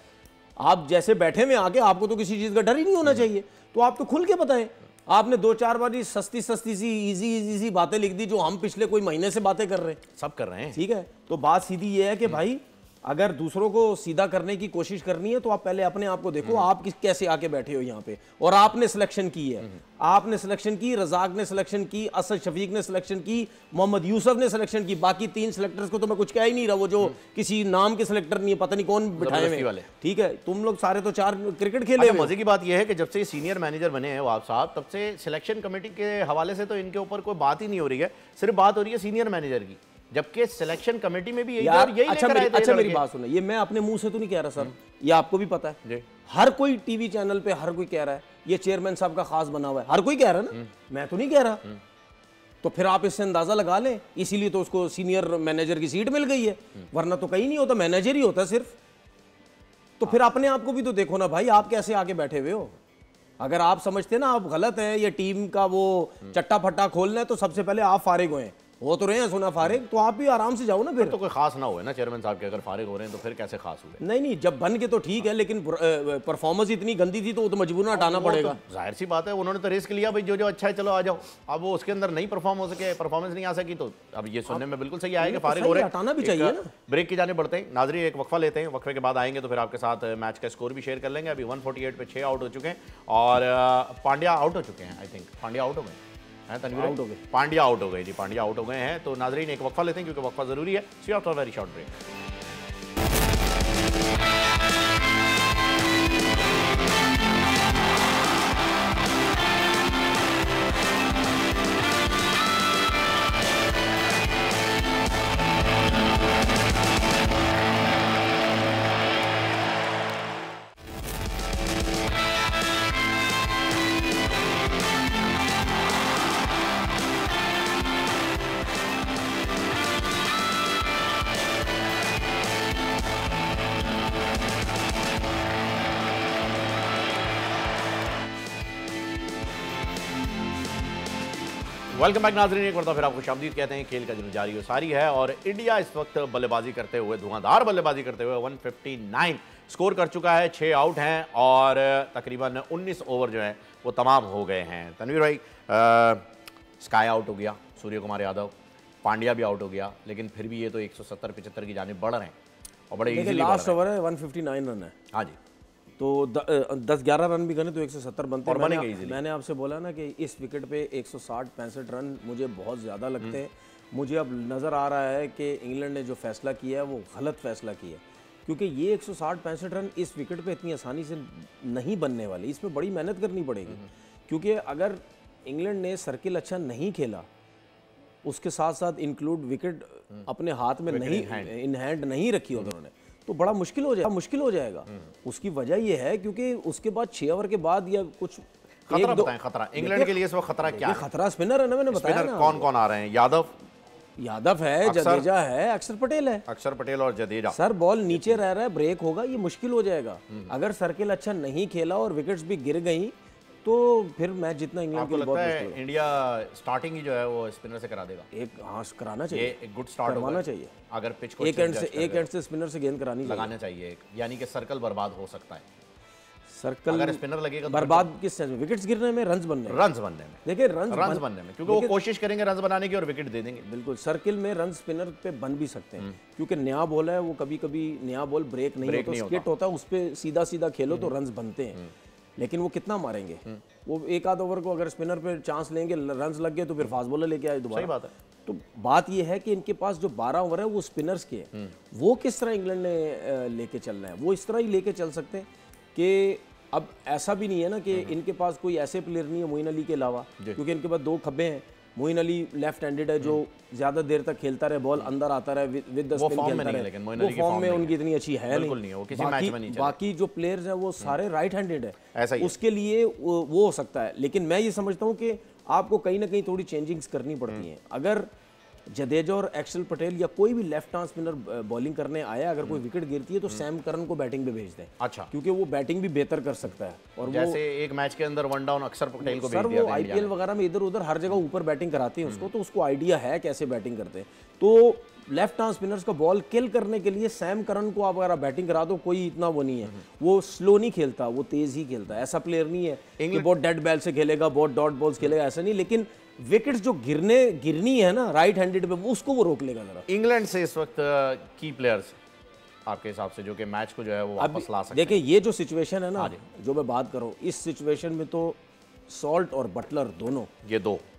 आप जैसे बैठे हुए आके, आपको तो किसी चीज का डर ही नहीं होना चाहिए, तो आप तो खुल के बताएं। आपने 2-4 बार सस्ती सी इजी बातें लिख दी, जो हम पिछले कोई महीने से बातें कर रहे हैं,
सब कर रहे हैं,
ठीक है। तो बात सीधी ये है कि भाई अगर दूसरों को सीधा करने की कोशिश करनी है तो आप पहले अपने आप को देखो, आप कैसे आके बैठे हो यहाँ पे, और आपने सिलेक्शन की है, आपने सिलेक्शन की, रजाक ने सिलेक्शन की, असद शफीक ने सिलेक्शन की, मोहम्मद यूसुफ ने सिलेक्शन की, बाकी 3 सिलेक्टर्स को तो मैं कुछ कह ही नहीं रहा, वो जो किसी नाम के सिलेक्टर नहीं है, पता नहीं कौन बिठाए हुए, ठीक है। तुम लोग सारे तो 4 क्रिकेट खेले।
मजे की बात यह है कि जब से सीनियर मैनेजर बने हैं वहाब साहब, तब से सिलेक्शन कमेटी के हवाले से तो इनके ऊपर कोई बात ही नहीं हो रही है, सिर्फ बात हो रही है सीनियर मैनेजर की, जबकि सिलेक्शन कमेटी में भी यही
अच्छा मेरी बात सुनो, ये मैं अपने मुंह से तो नहीं कह रहा सर, ये आपको भी पता है, हर कोई टीवी चैनल पे हर कोई कह रहा है ये चेयरमैन साहब का खास बना हुआ है, हर कोई कह रहा है ना, मैं तो नहीं कह रहा। तो फिर आप इससे अंदाजा लगा लें, इसीलिए तो उसको सीनियर मैनेजर की सीट मिल गई है, वरना तो कहीं नहीं होता, मैनेजर ही होता सिर्फ। तो फिर अपने आप को भी तो देखो ना भाई, आप कैसे आके बैठे हुए हो। अगर आप समझते ना आप गलत है, ये टीम का वो चट्टा फट्टा खोलना है, तो सबसे पहले आप फारिग हुए, हो तो रहे हैं सुना फारिग, तो आप भी आराम से जाओ ना। फिर
तो कोई खास ना हो ना चेयरमैन साहब के, अगर फारिग हो रहे हैं तो फिर कैसे खास हुए?
नहीं, जब बन के तो ठीक है, लेकिन परफॉर्मेंस इतनी गंदी थी तो वो तो मजबूरन हटाना पड़ेगा।
तो जाहिर सी बात है, उन्होंने तो रिस्क लिया भाई, जो जो अच्छा है चलो आ जाओ। अब वो उसके अंदर नहीं परफॉर्म हो सके, परफॉर्मेंस नहीं आ सकी, तो अब ये सुनने में बिल्कुल सही आएगा फारिग हो रहे हैं,
हटाना भी चाहिए ना।
ब्रेक की जाने बढ़ते हैं नाजरीन, एक वक्फा लेते हैं, वक्फे के बाद आएंगे तो फिर आपके साथ मैच का स्कोर भी शेयर कर लेंगे। अभी 148 पे 6 आउट हो चुके हैं और पांड्या आउट हो चुके हैं, आई थिंक पांड्या आउट हो गए हैं,
आउट हो गए,
पांड्या आउट हो गए जी, पांड्या आउट हो गए हैं। तो नाजरीन एक वक्फा लेते हैं क्योंकि वक्फा जरूरी है। See after very short break. Welcome back नाजरीन, एक बार फिर आपको खुशामदीद कहते हैं। खेल का जुनून जारी सारी है और इंडिया इस वक्त बल्लेबाजी करते हुए, धुआंधार बल्लेबाजी करते हुए 159 स्कोर कर चुका है। 6 आउट हैं और तकरीबन 19 ओवर जो हैं वो तमाम हो गए हैं। तनवीर भाई, स्काई आउट हो गया, सूर्य कुमार यादव, पांड्या भी आउट हो गया, लेकिन फिर भी ये तो 170-75 की जानिब बढ़ रहे हैं और बड़े इजीली।
लास्ट ओवर है 159 रन है।
हाँ जी,
तो 10-11 रन भी करने तो 170 बनते हैं।
बनेंगे।
मैंने आपसे बोला ना कि इस विकेट पे 160-65 रन मुझे बहुत ज़्यादा लगते हैं। मुझे अब नज़र आ रहा है कि इंग्लैंड ने जो फैसला किया है वो गलत फैसला किया है, क्योंकि ये 160-65 रन इस विकेट पे इतनी आसानी से नहीं बनने वाली। इसमें बड़ी मेहनत करनी पड़ेगी, क्योंकि अगर इंग्लैंड ने सर्किल अच्छा नहीं खेला, उसके साथ साथ इंक्लूड विकेट अपने हाथ में नहीं, इन हैंड नहीं रखी उन्होंने, तो बड़ा मुश्किल हो जाएगा। उसकी वजह यह है क्योंकि उसके बाद 6 ओवर के बाद या कुछ
खतरा बताएं। खतरा इंग्लैंड के लिए इस वक्त खतरा क्या है?
खतरा स्पिनर है ना, मैंने बताया ना।
कौन कौन आ रहे हैं? यादव
है, जडेजा है, अक्षर पटेल है।
अक्षर पटेल और जडेजा।
सर बॉल नीचे रह रहा है, ब्रेक होगा, ये मुश्किल हो जाएगा। अगर सर्किल अच्छा नहीं खेला और विकेट्स भी गिर गई तो फिर मैच जितना इंग्लैंड के लिए बहुत मुश्किल है।
इंडिया स्टार्टिंग ही जो है वो स्पिनर से करा देगा।
कराना चाहिए,
एक गुड स्टार्ट
करवाना चाहिए।
अगर पिच को
एक एंड से स्पिनर से गेंद करानी
लगाना चाहिए, यानी कि सर्कल बर्बाद हो सकता है।
सर्कल
अगर स्पिनर लगेगा
बर्बाद किस सेंस में? विकेट्स गिरने में, रन्स बनने में। देखिए रन्स बनने में,
क्योंकि वो कोशिश करेंगे रन्स बनाने की और विकेट दे देंगे।
बिल्कुल, सर्किल में रन स्पिनर पे बन भी सकते हैं, क्योंकि नया बॉल है, वो कभी कभी नया बॉल ब्रेक नहीं होता, स्किट होता है, उस पर सीधा सीधा खेलो तो रन्स बनते हैं। लेकिन वो कितना मारेंगे? वो एक आध ओवर को अगर स्पिनर पे चांस लेंगे, रन्स लग गए तो फिर फास्ट बॉलर लेके आए दोबारा।
सही बात है।
तो बात ये है कि इनके पास जो 12 ओवर है वो स्पिनर्स के हैं, वो किस तरह इंग्लैंड ने लेके चलना है? वो इस तरह ही लेके चल सकते हैं कि अब ऐसा भी नहीं है ना कि इनके पास कोई ऐसे प्लेयर नहीं है मोइन अली के अलावा, क्योंकि इनके पास 2 खब्बे हैं। मोइन अली लेफ्ट हैंडेड है जो ज्यादा देर तक खेलता रहे, बॉल अंदर आता रहे, विद द स्पिन खेलता रहे। वो फॉर्म में उनकी इतनी अच्छी है नहीं। बाकी जो प्लेयर्स हैं वो सारे राइट हैंडेड है, उसके लिए वो हो सकता है। लेकिन मैं ये समझता हूँ कि आपको कहीं ना कहीं थोड़ी चेंजिंग्स करनी पड़ती हैं। अगर जडेजा और अक्षर पटेल या कोई भी लेफ्ट आर्म स्पिनर बॉलिंग करने आया, अगर कोई विकेट गिरती है तो सैम करन को बैटिंग पे भेज दें।
अच्छा,
क्योंकि वो बैटिंग भी बेहतर कर सकता है। और
जैसे एक मैच के अंदर 1 डाउन अक्षर पटेल को भेज दिया,
वो आईपीएल वगैरह में इधर उधर हर जगह ऊपर बैटिंग कराते हैं उसको, तो उसको आइडिया है कैसे बैटिंग करते हैं। तो लेफ्ट आर्म स्पिनर्स का बॉल किल करने के लिए सैम करन को आप अगर बैटिंग करा दो, कोई इतना वो नहीं है, वो स्लो नहीं खेलता, वो तेज ही खेलता है। ऐसा प्लेयर नहीं है कि बहुत डेड बैल से खेलेगा, बहुत डॉट बॉल्स खेलेगा, ऐसा नहीं। लेकिन विकेट्स जो गिरनी है ना राइट हैंडेड पे, उसको वो रोक लेगा जरा।
इंग्लैंड से इस वक्त की प्लेयर्स आपके हिसाब से जो कि मैच को जो है वो वापस ला सकते हैं?
देखिए ये जो सिचुएशन है ना, जो मैं बात कर रहा हूँ, इस सिचुएशन में तो सॉल्ट और बटलर दोनों,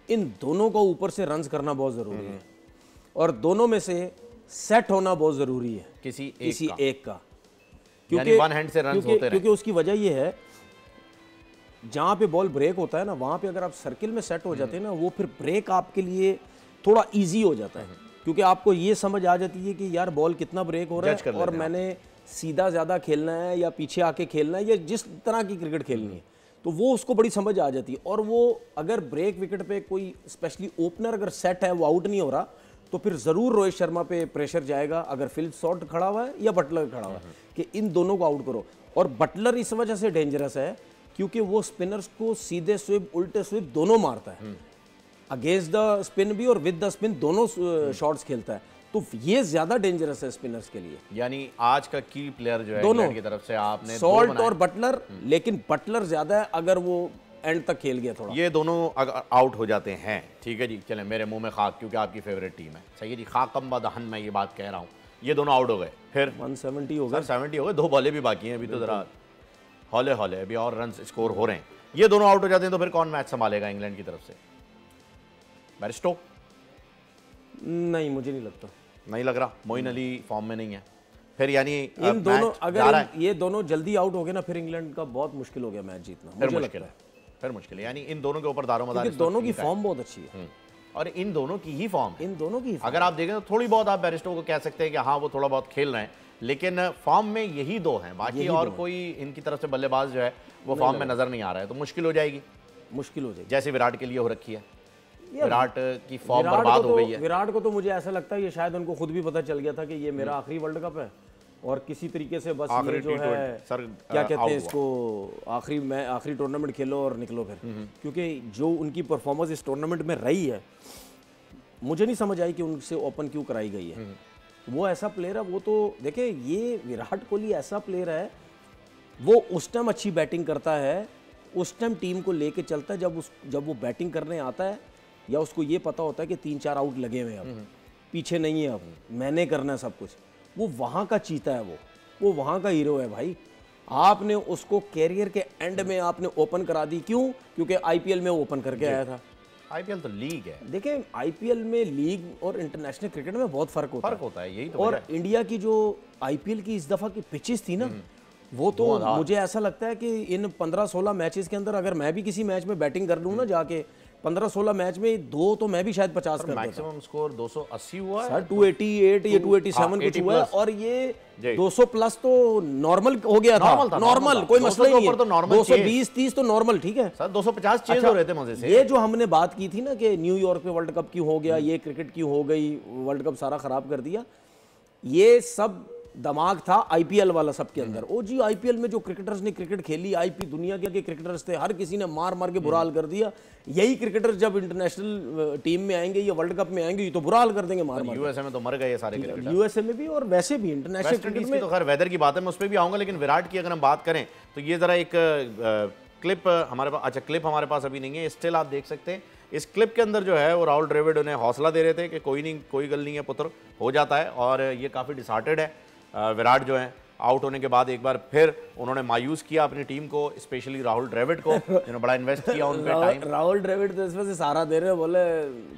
इन दोनों को ऊपर से रन्स करना बहुत जरूरी है, और दोनों में से सेट होना बहुत जरूरी है किसी एक का।
क्योंकि वन हैंड से रन्स होते रहे।
क्योंकि उसकी वजह ये है, जहां पे बॉल ब्रेक होता है ना, वहां पे अगर आप सर्किल में सेट हो जाते हैं ना, वो फिर ब्रेक आपके लिए थोड़ा इजी हो जाता है, क्योंकि आपको ये समझ आ जाती है कि यार बॉल कितना ब्रेक हो रहा है और मैंने सीधा ज्यादा खेलना है या पीछे आके खेलना है या जिस तरह की क्रिकेट खेलनी है, तो वो उसको बड़ी समझ आ जाती है। और वो अगर ब्रेक विकेट पे कोई स्पेशली ओपनर अगर सेट है, वो आउट नहीं हो रहा, तो फिर जरूर रोहित शर्मा पे प्रेशर जाएगा, अगर फिल शॉट खड़ा हुआ है या बटलर खड़ा हुआ है, कि इन दोनों को आउट करो। और बटलर इस वजह से डेंजरस है क्योंकि वो स्पिनर्स को सीधे स्विप, उल्टे स्विप दोनों मारता है, अगेंस्ट द स्पिन भी और विद द स्पिन दोनों शॉट्स खेलता है, तो ये ज्यादा डेंजरस है स्पिनर्स के लिए।
यानी आज का की प्लेयर जो है
दोनों
की तरफ से आपने
सॉल्ट और बटलर, लेकिन बटलर ज्यादा है अगर वो एंड तक खेल गया थोड़ा।
ये दोनों अगर आउट हो जाते हैं, ठीक है जी, चलें मेरे मुंह में खाक, क्योंकि आपकी फेवरेट टीम है, सही है जी, खाकम बदहन मैं ये बात कह रहा हूँ, ये दोनों आउट हो गए, फिर
170 हो गए,
70 हो गए, 2 बॉलें भी बाकी हैं अभी, तो जरा हौले हौले अभी और रन स्कोर हो रहे हैं। ये दोनों आउट हो जाते हैं तो फिर कौन मैच संभालेगा इंग्लैंड की तरफ से? बैरिस्टो?
नहीं, मुझे नहीं लगता,
नहीं लग रहा। मोइन अली फॉर्म में नहीं है, फिर यानी
इन दोनों अगर ये दोनों जल्दी आउट हो गए ना, फिर इंग्लैंड का बहुत मुश्किल हो गया मैच जीतना, मुझे लगता है
फिर मुश्किल है। यानी इन दोनों के ऊपर दारोमदार,
दोनों की फॉर्म बहुत अच्छी है,
और इन दोनों की ही फॉर्म,
इन दोनों की
अगर आप देखें तो थोड़ी बहुत आप बैरिस्टो को कह सकते हैं कि हाँ वो थोड़ा बहुत खेल रहे हैं, लेकिन फॉर्म में यही 2 हैं, बाकी और कोई इनकी तरफ से बल्लेबाज जो है वो फॉर्म में नजर नहीं आ रहा है, तो मुश्किल हो जाएगी, जैसे विराट के लिए हो रखी है। विराट की फॉर्म बर्बाद हो गई है।
विराट को तो मुझे ऐसा लगता है ये शायद उनको खुद भी पता चल गया था कि ये मेरा आखिरी वर्ल्ड कप है और किसी तरीके से बस ये जो है सर क्या कहते हैं इसको, आखिरी टूर्नामेंट खेलो और निकलो फिर, क्योंकि जो उनकी परफॉर्मेंस इस टूर्नामेंट में रही है मुझे नहीं समझ आई कि उनसे ओपन क्यों कराई गई है। वो ऐसा प्लेयर है, वो तो देखें, ये विराट कोहली ऐसा प्लेयर है, वो उस टाइम अच्छी बैटिंग करता है, उस टाइम टीम को लेके चलता है जब वो बैटिंग करने आता है, या उसको ये पता होता है कि 3-4 आउट लगे हुए हैं, अब पीछे नहीं है, अब मैंने करना है सब कुछ। वो वहाँ का चीता है, वो वहाँ का हीरो है भाई। आपने उसको कैरियर के एंड में आपने ओपन करा दी, क्यों? क्योंकि आईपीएल में ओपन करके आया था।
आईपीएल तो लीग है, देखिए
आईपीएल में लीग और इंटरनेशनल क्रिकेट में बहुत फर्क होता है,
यही तो।
और इंडिया की जो आईपीएल की इस दफा की पिचेस थी ना, वो तो मुझे ऐसा लगता है कि इन 15-16 मैचेस के अंदर अगर मैं भी किसी मैच में बैटिंग कर लूँ ना, जाके 15-16 मैच में 2 तो मैं भी शायद 50 कर,
मैक्सिमम स्कोर 280 हुआ है
सर, 288 या 287 कुछ हुआ है, और ये 200 प्लस तो नॉर्मल हो गया था, नॉर्मल कोई मसला नहीं है, 220-30 तो नॉर्मल, ठीक है
सर, 250 चेज हो रहे थे मजे से।
ये जो हमने बात की थी ना कि न्यूयॉर्क पे वर्ल्ड कप क्यों हो गया, ये क्रिकेट क्यों हो गई, वर्ल्ड कप सारा खराब कर दिया, ये सब दिमाग था आईपीएल वाला सबके अंदर। ओ जी, आईपीएल में जो क्रिकेटर्स ने क्रिकेट खेली, दुनिया के क्रिकेटर्स थे, हर किसी ने मार मार के बुरा हाल कर दिया। यही क्रिकेटर्स जब इंटरनेशनल टीम में आएंगे या वर्ल्ड कप में आएंगे, ये तो बुरा हाल कर देंगे मार मार।
यूएसए में तो मर गए सारे क्रिकेटर,
यूएसए में भी और वैसे भी इंटरनेशनल क्रिकेट में
तो खैर वेदर की बात है, मैं उस पर भी आऊंगा, लेकिन विराट की अगर हम बात करें तो ये जरा एक क्लिप हमारे पास, अच्छा क्लिप हमारे पास अभी नहीं है, स्टिल आप देख सकते हैं। इस क्लिप के अंदर जो है वो राहुल द्रविड़ उन्हें हौसला दे रहे थे कि कोई नहीं, कोई गल नहीं है पुत्र, हो जाता है। और ये काफ़ी डिसहार्टेड है विराट जो है, आउट होने के बाद एक बार फिर उन्होंने मायूस किया अपनी टीम को, स्पेशली राहुल द्रविड़ को, जिन्होंने बड़ा इन्वेस्ट किया उन पे टाइम।
राहुल द्रविड़ तो इसमें से सहारा दे रहे हैं, बोले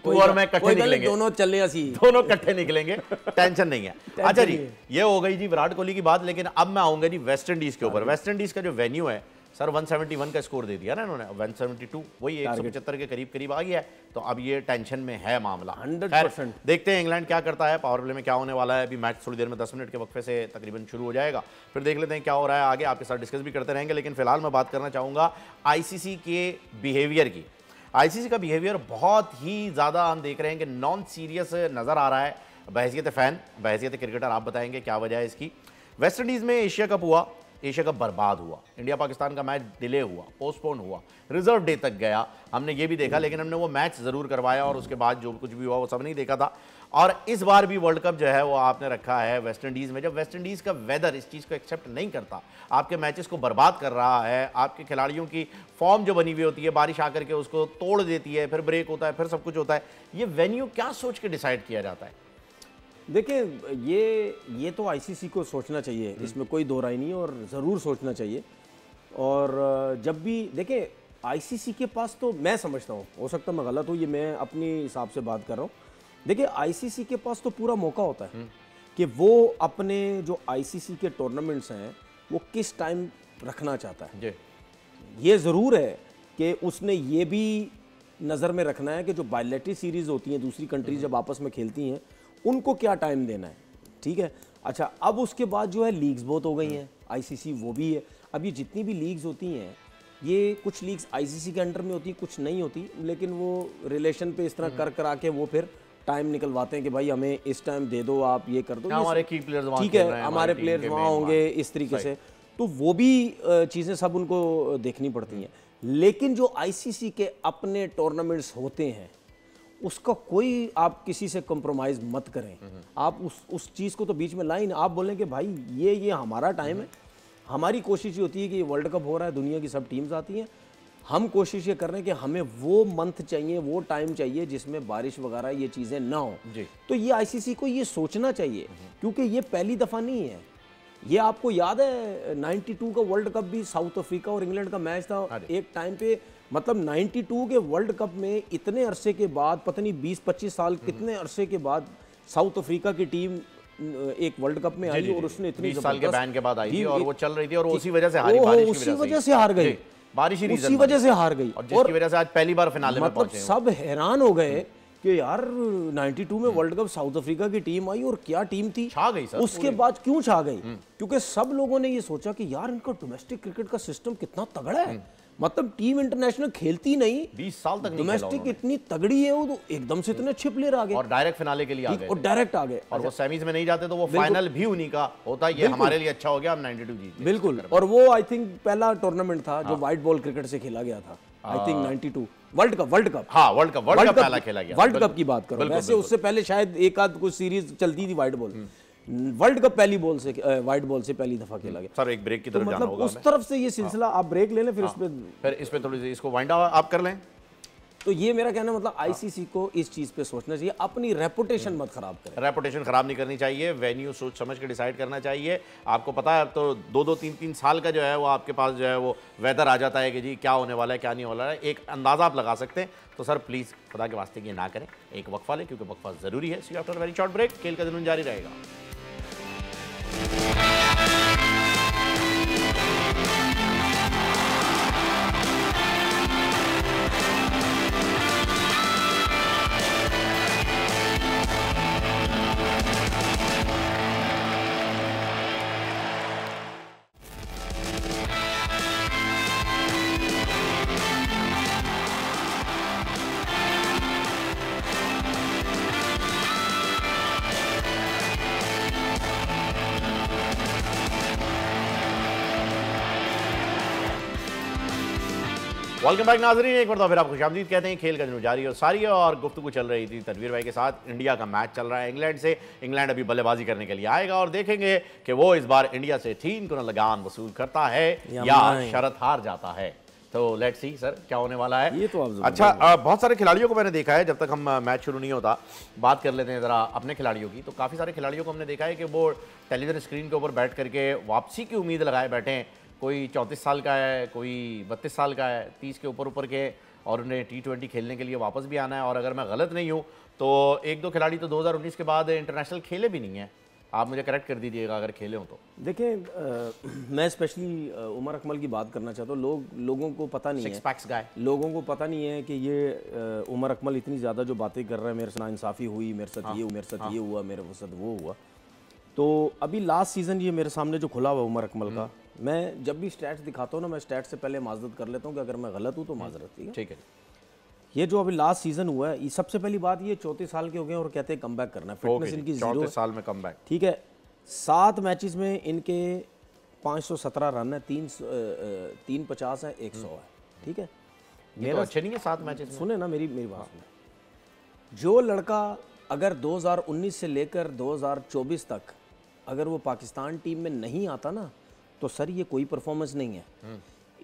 तू और मैं इकट्ठे निकलेंगे,
दोनों चलने सी,
दोनों इकट्ठे निकलेंगे, टेंशन नहीं है। अच्छा जी, ये हो गई जी विराट कोहली की बात, लेकिन अब मैं आऊंगा जी वेस्ट इंडीज के ऊपर। वेस्ट इंडीज का जो वेन्यू है सर, 171 का स्कोर दे दिया ना इन्होंने, 172 वही 175 के करीब आ गया है, तो अब ये टेंशन में है मामला
100%।
देखते हैं इंग्लैंड क्या करता है, पावर प्ले में क्या होने वाला है। अभी मैच थोड़ी देर में 10 मिनट के वक्फे से तकरीबन शुरू हो जाएगा, फिर देख लेते हैं क्या हो रहा है आगे, आपके साथ डिस्कस भी करते रहेंगे। लेकिन फिलहाल मैं बात करना चाहूँगा आईसीसी के बिहेवियर की। आईसीसी का बिहेवियर बहुत ही ज़्यादा हम देख रहे हैं कि नॉन सीरियस नज़र आ रहा है। बहसियत फ़ैन, बहसियत क्रिकेटर आप बताएंगे क्या वजह है इसकी। वेस्ट इंडीज़ में एशिया कप हुआ, एशिया कप बर्बाद हुआ, इंडिया पाकिस्तान का मैच डिले हुआ, पोस्टपोन हुआ, रिजर्व डे तक गया, हमने ये भी देखा, लेकिन हमने वो मैच ज़रूर करवाया और उसके बाद जो कुछ भी हुआ वो सब नहीं देखा था। और इस बार भी वर्ल्ड कप जो है वो आपने रखा है वेस्ट इंडीज़ में। जब वेस्ट इंडीज़ का वेदर इस चीज़ को एक्सेप्ट नहीं करता, आपके मैचेस को बर्बाद कर रहा है, आपके खिलाड़ियों की फॉर्म जो बनी हुई होती है बारिश आकर के उसको तोड़ देती है, फिर ब्रेक होता है, फिर सब कुछ होता है, ये वेन्यू क्या सोच के डिसाइड किया जाता है?
देखिए ये तो आईसीसी को सोचना चाहिए, इसमें कोई दो राय नहीं, और ज़रूर सोचना चाहिए। और जब भी देखिए आईसीसी के पास, तो मैं समझता हूँ, हो सकता मैं गलत हूँ, ये मैं अपने हिसाब से बात कर रहा हूँ। देखिए आईसीसी के पास तो पूरा मौका होता है कि वो अपने जो आईसीसी के टूर्नामेंट्स हैं वो किस टाइम रखना चाहता है। ये ज़रूर है कि उसने ये भी नज़र में रखना है कि जो बायलैटरल सीरीज़ होती हैं, दूसरी कंट्रीज जब आपस में खेलती हैं, उनको क्या टाइम देना है, ठीक है। अच्छा, अब उसके बाद जो है लीग्स बहुत हो गई हैं, आईसीसी वो भी है। अब ये जितनी भी लीग्स होती हैं, ये कुछ लीग्स आईसीसी के अंडर में होती, कुछ नहीं होती, लेकिन वो रिलेशन पे इस तरह कर करा के वो फिर टाइम निकलवाते हैं कि भाई हमें इस टाइम दे दो, आप ये कर दो,
हमारे की प्लेयर्स वहाँ,
ठीक है, हमारे प्लेयर्स वहाँ होंगे, इस तरीके से। तो वो भी चीज़ें सब उनको देखनी पड़ती हैं। लेकिन जो आईसीसी के अपने टूर्नामेंट्स होते हैं, उसका कोई आप किसी से कंप्रोमाइज़ मत करें। आप उस चीज़ को तो बीच में लाइन, आप बोलें कि भाई ये हमारा टाइम है, हमारी कोशिश ये होती है कि वर्ल्ड कप हो रहा है, दुनिया की सब टीम्स आती हैं, हम कोशिश ये कर रहे हैं कि हमें वो मंथ चाहिए, वो टाइम चाहिए जिसमें बारिश वगैरह ये चीज़ें ना हो। तो ये आईसीसी को ये सोचना चाहिए, क्योंकि ये पहली दफ़ा नहीं है। ये आपको याद है 92 का वर्ल्ड कप भी साउथ अफ्रीका और इंग्लैंड का मैच था एक टाइम पे, मतलब 92 के वर्ल्ड कप में इतने अरसे के बाद, पता नहीं 20-25 साल कितने अरसे के बाद साउथ अफ्रीका की टीम एक वर्ल्ड कप में आई और उसने इतनी
20 साल के बैन के बाद आई थी और वो चल रही थी और उसी वजह से हारी, बारिश की
उसी वजह से हार गई,
बारिश ही
उसी वजह से हार गई,
और जिसकी वजह से आज पहली बार फिनाले में पहुंचे।
सब हैरान हो गए कि यार 92 में वर्ल्ड कप साउथ अफ्रीका की टीम आई और क्या टीम थी,
छा गई सर।
उसके बाद क्यों छा गई? क्योंकि सब लोगों ने ये सोचा कि यार इनका डोमेस्टिक क्रिकेट का सिस्टम कितना तगड़ा है, मतलब टीम इंटरनेशनल खेलती नहीं,
20 साल तक
डोमेस्टिक इतनी तगड़ी है वो, तो एकदम से इतने अच्छे प्लेयर आ गए
और डायरेक्ट फिनाले के लिए आ गए
और डायरेक्ट आ गए।
और वो सेमीज में नहीं जाते तो वो फाइनल भी उन्हीं का होता। ये हमारे लिए अच्छा हो गया, हम 92 जीत गए।
बिल्कुल। और वो आई थिंक पहला टूर्नामेंट था जो व्हाइट बॉल क्रिकेट से खेला गया था, आई थिंक 92 वर्ल्ड कप।
हाँ, वर्ल्ड कप पहला खेला गया,
वर्ल्ड कप की बात करो। वैसे उससे पहले शायद एक आध कुछ सीरीज चलती थी व्हाइट बॉल, वर्ल्ड कप पहली बॉल से, व्हाइट बॉल से पहली दफा खेला गया।
सर एक ब्रेक की तरफ जाना
मतलब
होगा,
उस तरफ से ये सिलसिला आप ब्रेक ले लें, फिर
इस पे थोड़ी सी इसको वाइंड अप आप कर लें।
तो ये मेरा कहना मतलब आईसीसी को इस चीज पे सोचना चाहिए, अपनी रेपुटेशन मत खराब करें।
रेपुटेशन खराब नहीं करनी चाहिए, वेन्यू सोच समझ के डिसाइड करना चाहिए। आपको पता है अब तो 2-2, 3-3 साल का जो है वो आपके पास जो है वो वेदर आ जाता है कि जी क्या होने वाला है क्या नहीं होने वाला है, एक अंदाजा आप लगा सकते हैं। तो सर प्लीज खुदा के वास्ते ये ना करें, एक वक्फा लें क्योंकि वक्फा जरूरी है। See after very short break, खेल का जुनून जारी रहेगा। वेलकम बैक नाजरीन, एक बार तो फिर आप खुशामदीद कहते हैं। खेल का जुनून जारी और सारी है और गुफ्तगू चल रही थी तनवीर भाई के साथ। इंडिया का मैच चल रहा है इंग्लैंड से। इंग्लैंड अभी बल्लेबाजी करने के लिए आएगा और देखेंगे कि वो इस बार इंडिया से 3 गुना लगान वसूल करता है या शरत हार जाता है। तो लेट्स सी सर क्या होने वाला है।
ये तो आप
अच्छा, बहुत सारे खिलाड़ियों को मैंने देखा है, जब तक हम मैच शुरू नहीं होता बात कर लेते हैं ज़रा अपने खिलाड़ियों की। तो काफ़ी सारे खिलाड़ियों को हमने देखा है कि वो टेलीविजन स्क्रीन के ऊपर बैठ करके वापसी की उम्मीद लगाए बैठे हैं। कोई 34 साल का है, कोई 32 साल का है, 30 के ऊपर के, और उन्हें T20 खेलने के लिए वापस भी आना है। और अगर मैं गलत नहीं हूँ तो 1-2 खिलाड़ी तो 2019 के बाद इंटरनेशनल खेले भी नहीं हैं। आप मुझे करेक्ट कर दीजिएगा अगर खेले हो तो।
देखें, मैं स्पेशली उमर अकमल की बात करना चाहता हूँ। लोगों को पता नहीं है, लोगों को पता नहीं है कि ये उमर अकमल इतनी ज़्यादा जो बातें कर रहे हैं, मेरे साथ नाइंसाफ़ी हुई, मेरे साथ ये मेरे साथ ये हुआ, मेरे साथ वो हुआ। तो अभी लास्ट सीज़न ये मेरे सामने जो खुला हुआ उमर अकमल का, मैं जब भी स्टैट्स दिखाता हूँ ना, मैं स्टैट्स से पहले माजरत कर लेता हूँ कि अगर मैं गलत हूँ तो माजरत। ठीक है। ये जो अभी लास्ट सीजन हुआ है, सबसे पहली बात ये 34 साल के हो गए और कहते हैं कमबैक करना है, फिटनेस इनकी
34 साल में कमबैक।
ठीक है। 7 मैचेस में इनके 517 रन है, 350 है, 100 है। ठीक है।
मेरा अच्छे नहीं है 7 मैचेस।
सुने ना मेरी बात सुने। जो लड़का अगर 2019 से लेकर 2024 तक अगर वो पाकिस्तान टीम में नहीं आता ना, तो सर ये कोई परफॉर्मेंस नहीं है।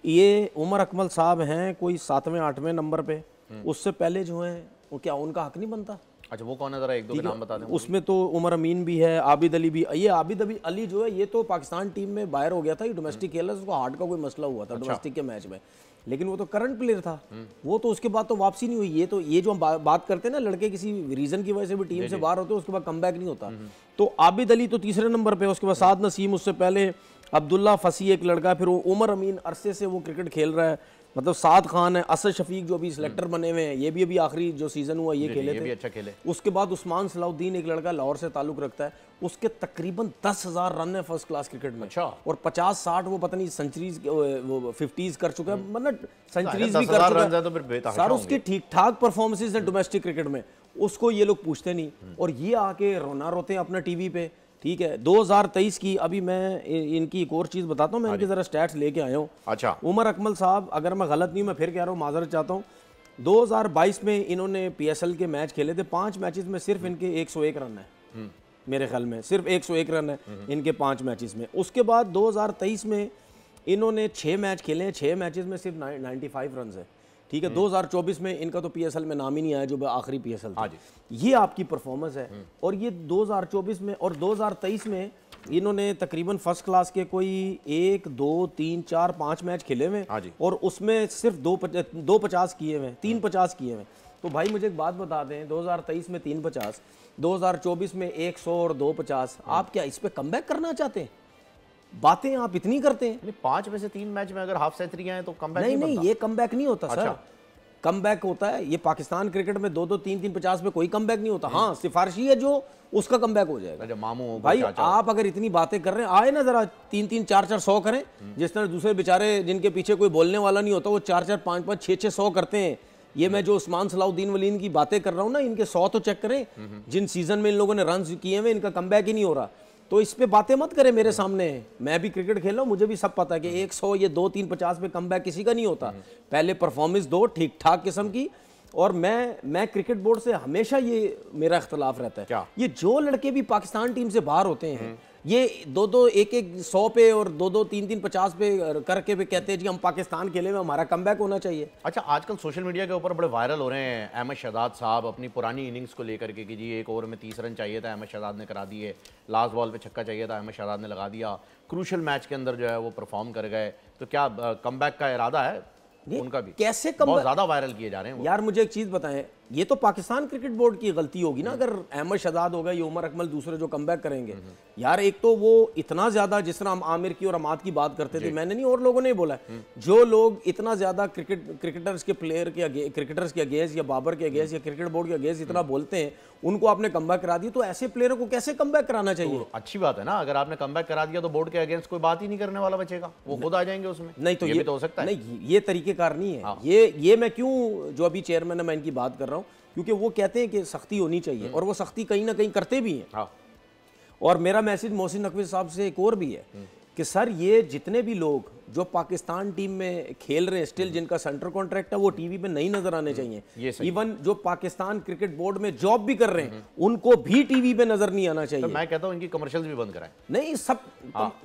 ये उमर अकमल साहब हैं कोई 7वें 8वें नंबर पे, उससे पहले जो हैं वो क्या उनका हक नहीं बनता?
अच्छा, वो कौन है जरा 1-2 नाम बता दें।
उसमें तो उमर अमीन भी है, आबिद अली भी। ये आबिद अली जो है ये तो पाकिस्तान टीम में बाहर हो गया था, ये डोमेस्टिक खेला, उसको हार्ट का कोई मसला हुआ था डोमेस्टिक के मैच में, लेकिन वो तो करंट प्लेयर था। वो तो उसके बाद तो वापसी नहीं हुई। ये जो हम बात करते हैं ना, लड़के किसी रीजन की वजह से भी टीम से बाहर होते हैं, उसके बाद कमबैक नहीं होता। तो आबिद अली तो 3रे नंबर पे, उसके बाद साद नसीम, उससे पहले अब्दुल्ला फसी एक लड़का, फिर उमर अमीन अरसे से वो क्रिकेट खेल रहा है। मतलब साद खान है, असद शफीक जो अभी सिलेक्टर बने हुए हैं, ये भी अभी आखिरी जो सीजन हुआ ये खेले थे,
अच्छा खेले।
उसके बाद उस्मान सलाउद्दीन एक लड़का लाहौर से ताल्लुक रखता है, उसके तकरीबन 10,000 रन है फर्स्ट क्लास क्रिकेट में।
अच्छा।
और 50-60 वो पता नहीं सेंचुरीज वो 50s कर चुका है, मतलब सेंचुरीज भी कर चुका है। सर उसकी ठीक ठाक परफॉर्मेंसेस है डोमेस्टिक क्रिकेट में, उसको ये लोग पूछते नहीं, और ये आके रोना रोते हैं अपना टीवी पे। ठीक है। 2023 की अभी मैं इनकी एक और चीज़ बताता हूँ, मैं इनके ज़रा स्टैट्स लेके आया हूँ।
अच्छा।
उमर अकमल साहब, अगर मैं गलत नहीं हूँ, मैं फिर कह रहा हूँ, माजरत चाहता हूँ, 2022 में इन्होंने PSL के मैच खेले थे। 5 मैचेस में सिर्फ इनके 101 रन है, मेरे ख्याल में सिर्फ 101 रन है इनके 5 मैचेस में। उसके बाद 2023 में इन्होंने 6 मैच खेले हैं, 6 मैचेस में सिर्फ 95 रन है। ठीक है। 2024 में इनका तो PSL में नाम ही नहीं आया, जो आखिरी PSL था। ये आपकी परफॉर्मेंस है। और ये 2024 में और 2023 में इन्होंने तकरीबन फर्स्ट क्लास के कोई 1, 2, 3, 4, 5 मैच खेले हुए, और उसमें सिर्फ 250 किए हुए, 350 किए हुए। तो भाई मुझे एक बात बता दें, 2023 में 350, 2024 में 100 और 250, आप क्या इस पे कमबैक करना चाहते हैं? बातें आप इतनी करते हैं।
5 में से 3 मैच में अगर हाफ सेंचुरी आए तो कमबैक
नहीं, ये कमबैक नहीं होता। सर कमबैक होता है, ये पाकिस्तान क्रिकेट में 2-2, 3-3, 50 पे कोई कमबैक नहीं होता। हाँ, सिफारिशी है जो उसका कमबैक हो जाएगा।
मामू
भाई आप अगर इतनी बातें कर रहे हैं, आए ना जरा 3-3, 4-4, 100 करें। जिस तरह दूसरे बेचारे जिनके पीछे कोई बोलने वाला नहीं होता वो 4-4, 5-5, 6-6, 100 करते हैं। ये मैं जो उस्मान सलाउद्दीन वलीन की बातें कर रहा हूँ ना, इनके 100 तो चेक करें। जिन सीजन में इन लोगों ने रन किए हुए, इनका कमबैक ही नहीं हो रहा। तो इस पे बातें मत करें मेरे सामने। मैं भी क्रिकेट खेल रहा हूँ, मुझे भी सब पता है कि 100, ये 2-3, 50 पे कमबैक किसी का नहीं होता। पहले परफॉर्मेंस दो ठीक ठाक किस्म की। और मैं क्रिकेट बोर्ड से हमेशा ये मेरा इख्तलाफ रहता है।
क्या?
ये जो लड़के भी पाकिस्तान टीम से बाहर होते हैं, ये 2-2, 1-1, 100 पे और 2-2, 3-3, 50 पे करके भी कहते हैं जी हम पाकिस्तान खेले में, हमारा कमबैक होना चाहिए।
अच्छा, आजकल सोशल मीडिया के ऊपर बड़े वायरल हो रहे हैं अहमद शहजाद साहब अपनी पुरानी इनिंग्स को लेकर के कि जी 1 ओवर में 30 रन चाहिए था, अहमद शहजाद ने करा दिए। लास्ट बॉल पे छक्का चाहिए था, अहमद शहजाद ने लगा दिया। क्रूशल मैच के अंदर जो है वो परफॉर्म कर गए। तो क्या कमबैक का इरादा है उनका भी?
कैसे
बहुत ज्यादा वायरल किए जा रहे हैं वो।
यार मुझे एक चीज बताएं, ये तो पाकिस्तान क्रिकेट बोर्ड की गलती होगी ना अगर अहमद शहजाद हो गए, ये उमर अकमल दूसरे जो कमबैक करेंगे। यार एक तो वो इतना ज्यादा, जिस तरह हम आमिर की और अमाद की बात करते थे, मैंने नहीं और लोगों ने बोला, जो लोग इतना ज्यादा क्रिकेटर्स के प्लेयर के क्रिकेटर्स के अगेंस्ट या बाबर के अगेंस्ट या क्रिकेट बोर्ड के अगेंस्ट इतना बोलते हैं, उनको आपने कमबैक करा दिया। तो ऐसे प्लेयरों को कैसे कमबैक कराना चाहिए?
तो अच्छी बात है ना, अगर आपने कमबैक करा दिया तो बोर्ड के अगेंस्ट कोई बात ही नहीं करने वाला बचेगा, वो खुद आ जाएंगे उसमें।
नहीं तो
ये भी तो हो सकता है।
नहीं, ये तरीकेकार नहीं है।
हाँ।
ये मैं क्यों, जो अभी चेयरमैन है मैं इनकी बात कर रहा हूँ, क्योंकि वो कहते हैं कि सख्ती होनी चाहिए और वो सख्ती कहीं ना कहीं करते भी हैं।
हाँ।
और मेरा मैसेज मोहसिन नकवी साहब से एक और भी है कि सर ये जितने भी लोग जो पाकिस्तान टीम में खेल रहे हैं स्टिल, जिनका सेंटर कॉन्ट्रैक्ट है, वो टीवी पे नहीं नजर आने चाहिए। इवन जो पाकिस्तान क्रिकेट बोर्ड में जॉब भी कर रहे हैं उनको भी टीवी पे नजर नहीं आना चाहिए।
तो मैं कहता हूं इनकी कमर्शियल्स भी बंद कराएं।
नहीं सब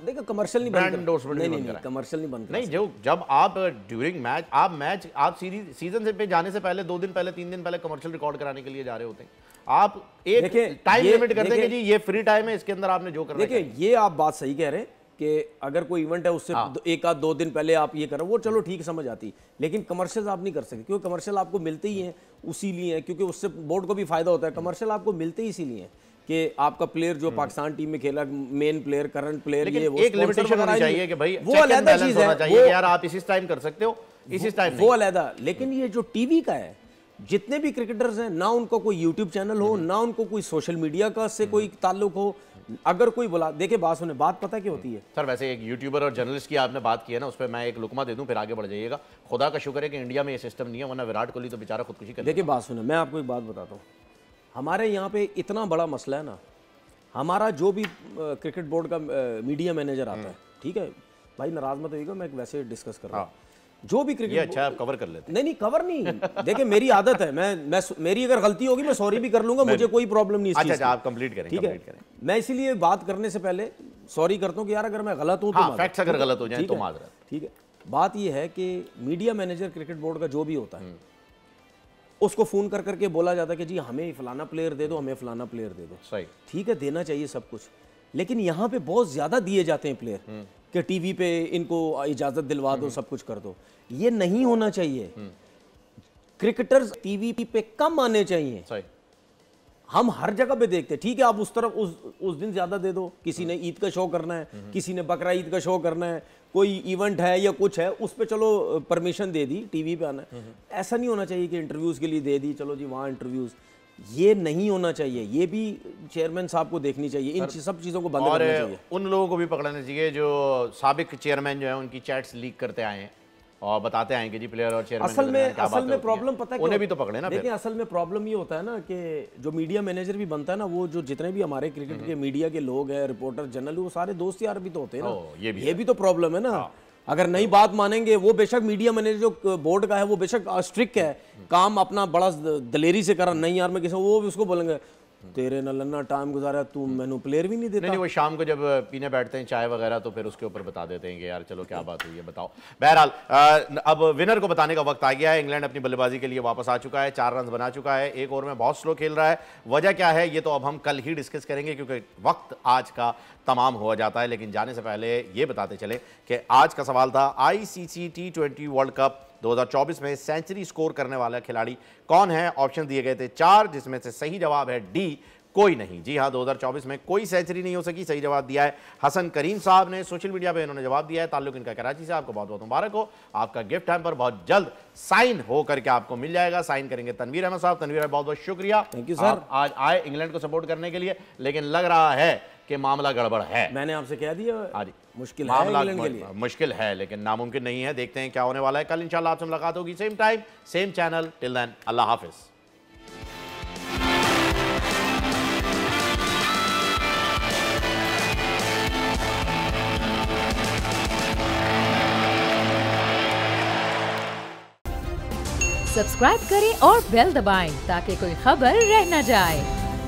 देखो कमर्शियल नहीं
ब्रांड एंडोर्समेंट
नहीं, कमर्शियल नहीं बंद
नहीं। जो जब आप ड्यूरिंग मैच आप सीजन से पे जाने से पहले 2 दिन पहले 3 दिन पहले कमर्शियल रिकॉर्ड कराने के लिए जा रहे होते हैं, आप एक टाइम लिमिट कर देंगे जी ये फ्री टाइम है, इसके अंदर आपने जो करना है।
देखिए ये आप बात सही कह रहे हैं कि अगर कोई इवेंट है उससे 1-2 दिन पहले आप ये करो, वो चलो ठीक समझ आती, लेकिन कमर्शियल आप नहीं कर सकते क्योंकि कमर्शियल आपको मिलते ही हैं उसीलिए, क्योंकि उससे बोर्ड को भी फायदा होता है। कमर्शियल आपको मिलते ही इसीलिए कि आपका प्लेयर जो पाकिस्तान टीम में खेला, मेन प्लेयर, करंट प्लेयर, ये वो
एक लिमिटेशन होनी चाहिए कि भाई
वो अलग चीज है
कि यार आप इस टाइम कर सकते हो, इस टाइम
वो अलग। लेकिन ये जो टीवी का है, जितने भी क्रिकेटर्स हैं ना उनको कोई यूट्यूब चैनल हो, ना उनको कोई सोशल मीडिया का से कोई ताल्लुक हो, अगर कोई बोला, देखिए बात सुने, बात पता क्या होती है
सर। वैसे एक यूट्यूबर और जर्नलिस्ट की आपने बात की है ना, उस पर मैं एक लुकमा दे दूं फिर आगे बढ़ जाइएगा। खुदा का शुक्र है कि इंडिया में ये सिस्टम नहीं है, वरना विराट कोहली तो बेचारा खुदकुशी कर।
देखिए बात सुने, मैं आपको एक बात बताता हूँ, हमारे यहाँ पे इतना बड़ा मसला है ना, हमारा जो भी क्रिकेट बोर्ड का मीडिया मैनेजर आता है, ठीक है भाई नाराज मत होइएगा, मैं वैसे डिस्कस कर रहा हूँ, जो भी क्रिकेट,
अच्छा आप कवर कर लेते?
नहीं कवर नहीं, देखिए मेरी आदत है, मैं मेरी अगर गलती होगी मैं सॉरी भी कर लूंगा, मुझे कोई प्रॉब्लम नहीं।
अच्छा आप कंप्लीट करें, ठीक है।
मैं इसीलिए बात करने से पहले सॉरी करता हूँ कि यार अगर मैं गलत हूँ तो
फैक्ट्स अगर गलत हो जाए तो माजरत,
ठीक है। बात यह है कि मीडिया मैनेजर क्रिकेट बोर्ड का जो भी होता है उसको फोन कर करके बोला जाता है कि जी हमें फलाना प्लेयर दे दो, हमें फलाना प्लेयर दे दो।
सही,
ठीक है, देना चाहिए सब कुछ, लेकिन यहाँ पे बहुत ज्यादा दिए जाते हैं प्लेयर कि टीवी पे इनको इजाजत दिलवा दो, सब कुछ कर दो। ये नहीं होना चाहिए। क्रिकेटर्स टीवी पे कम आने चाहिए।
सही।
हम हर जगह पे देखते हैं, ठीक है आप उस तरफ उस दिन ज्यादा दे दो, किसी ने ईद का शो करना है, किसी ने बकरा ईद का शो करना है, कोई इवेंट है या कुछ है, उस पे चलो परमिशन दे दी टीवी पे आना है। ऐसा नहीं होना चाहिए कि इंटरव्यूज के लिए दे दी, चलो जी वहाँ इंटरव्यूज, ये नहीं होना चाहिए। ये भी चेयरमैन साहब को देखनी चाहिए, इन सब चीज़ों को बंद करना चाहिए।
उन लोगों को भी पकड़ना चाहिए जो साबिक चेयरमैन जो है उनकी चैट्स लीक करते आए हैं और बताते हैं कि जी प्लेयर और चेयरमैन
असल में प्रॉब्लम पता है,
उन्हें भी तो पकड़े ना।
देखिए असल में प्रॉब्लम ये होता है ना कि जो मीडिया मैनेजर भी बनता है ना, वो जो जितने भी हमारे क्रिकेट के मीडिया के लोग हैं, रिपोर्टर, जर्नल, वो सारे दोस्त यार भी तो होते हैं ना, ये भी तो प्रॉब्लम है ना। अगर नई बात मानेंगे, वो बेशक मीडिया मैनेजर जो बोर्ड का है वो बेशक स्ट्रिक्ट है, काम अपना बड़ा दलेरी से करा, नहीं यार मैं किसी, वो भी उसको बोलेंगे तेरे न लन्ना टाइम गुजारा, तू मैंने प्लेयर भी नहीं देता।
नहीं, वो शाम को जब पीने बैठते हैं चाय वगैरह तो फिर उसके ऊपर बता देते हैं कि यार चलो क्या बात हुई है बताओ। बहरहाल अब विनर को बताने का वक्त आ गया है। इंग्लैंड अपनी बल्लेबाजी के लिए वापस आ चुका है, 4 रन बना चुका है, 1 ओवर में बहुत स्लो खेल रहा है। वजह क्या है ये तो अब हम कल ही डिस्कस करेंगे क्योंकि वक्त आज का तमाम हो जाता है। लेकिन जाने से पहले ये बताते चले कि आज का सवाल था ICC T20 वर्ल्ड कप 2024 में सेंचुरी स्कोर करने वाला खिलाड़ी कौन है। ऑप्शन दिए गए थे 4, जिसमें से सही जवाब है डी, कोई नहीं। जी हाँ, 2024 में कोई सेंचुरी नहीं हो सकी। सही जवाब दिया है हसन करीम साहब ने, सोशल मीडिया पे इन्होंने जवाब दिया है। ताल्लुक इनका कराची से। आपको बहुत बहुत मुबारक हो, आपका गिफ्ट हैम्पर बहुत जल्द साइन हो करके आपको मिल जाएगा। साइन करेंगे तनवीर अहमद साहब। तनवीर बहुत बहुत शुक्रिया,
थैंक यू सर।
आज आए इंग्लैंड को सपोर्ट करने के लिए, लेकिन लग रहा है कि मामला गड़बड़ है।
मैंने आपसे कह दिया मुश्किल है
मामला
इंग्लैंड के लिए।
मुश्किल है लेकिन नामुमकिन नहीं है। देखते हैं क्या होने वाला है। कल इंशाल्लाह आपसे मुलाकात होगी, same time same channel. Till then अल्लाह हाफिज।
सब्सक्राइब करें और बेल दबाएं ताकि कोई खबर रह न जाए।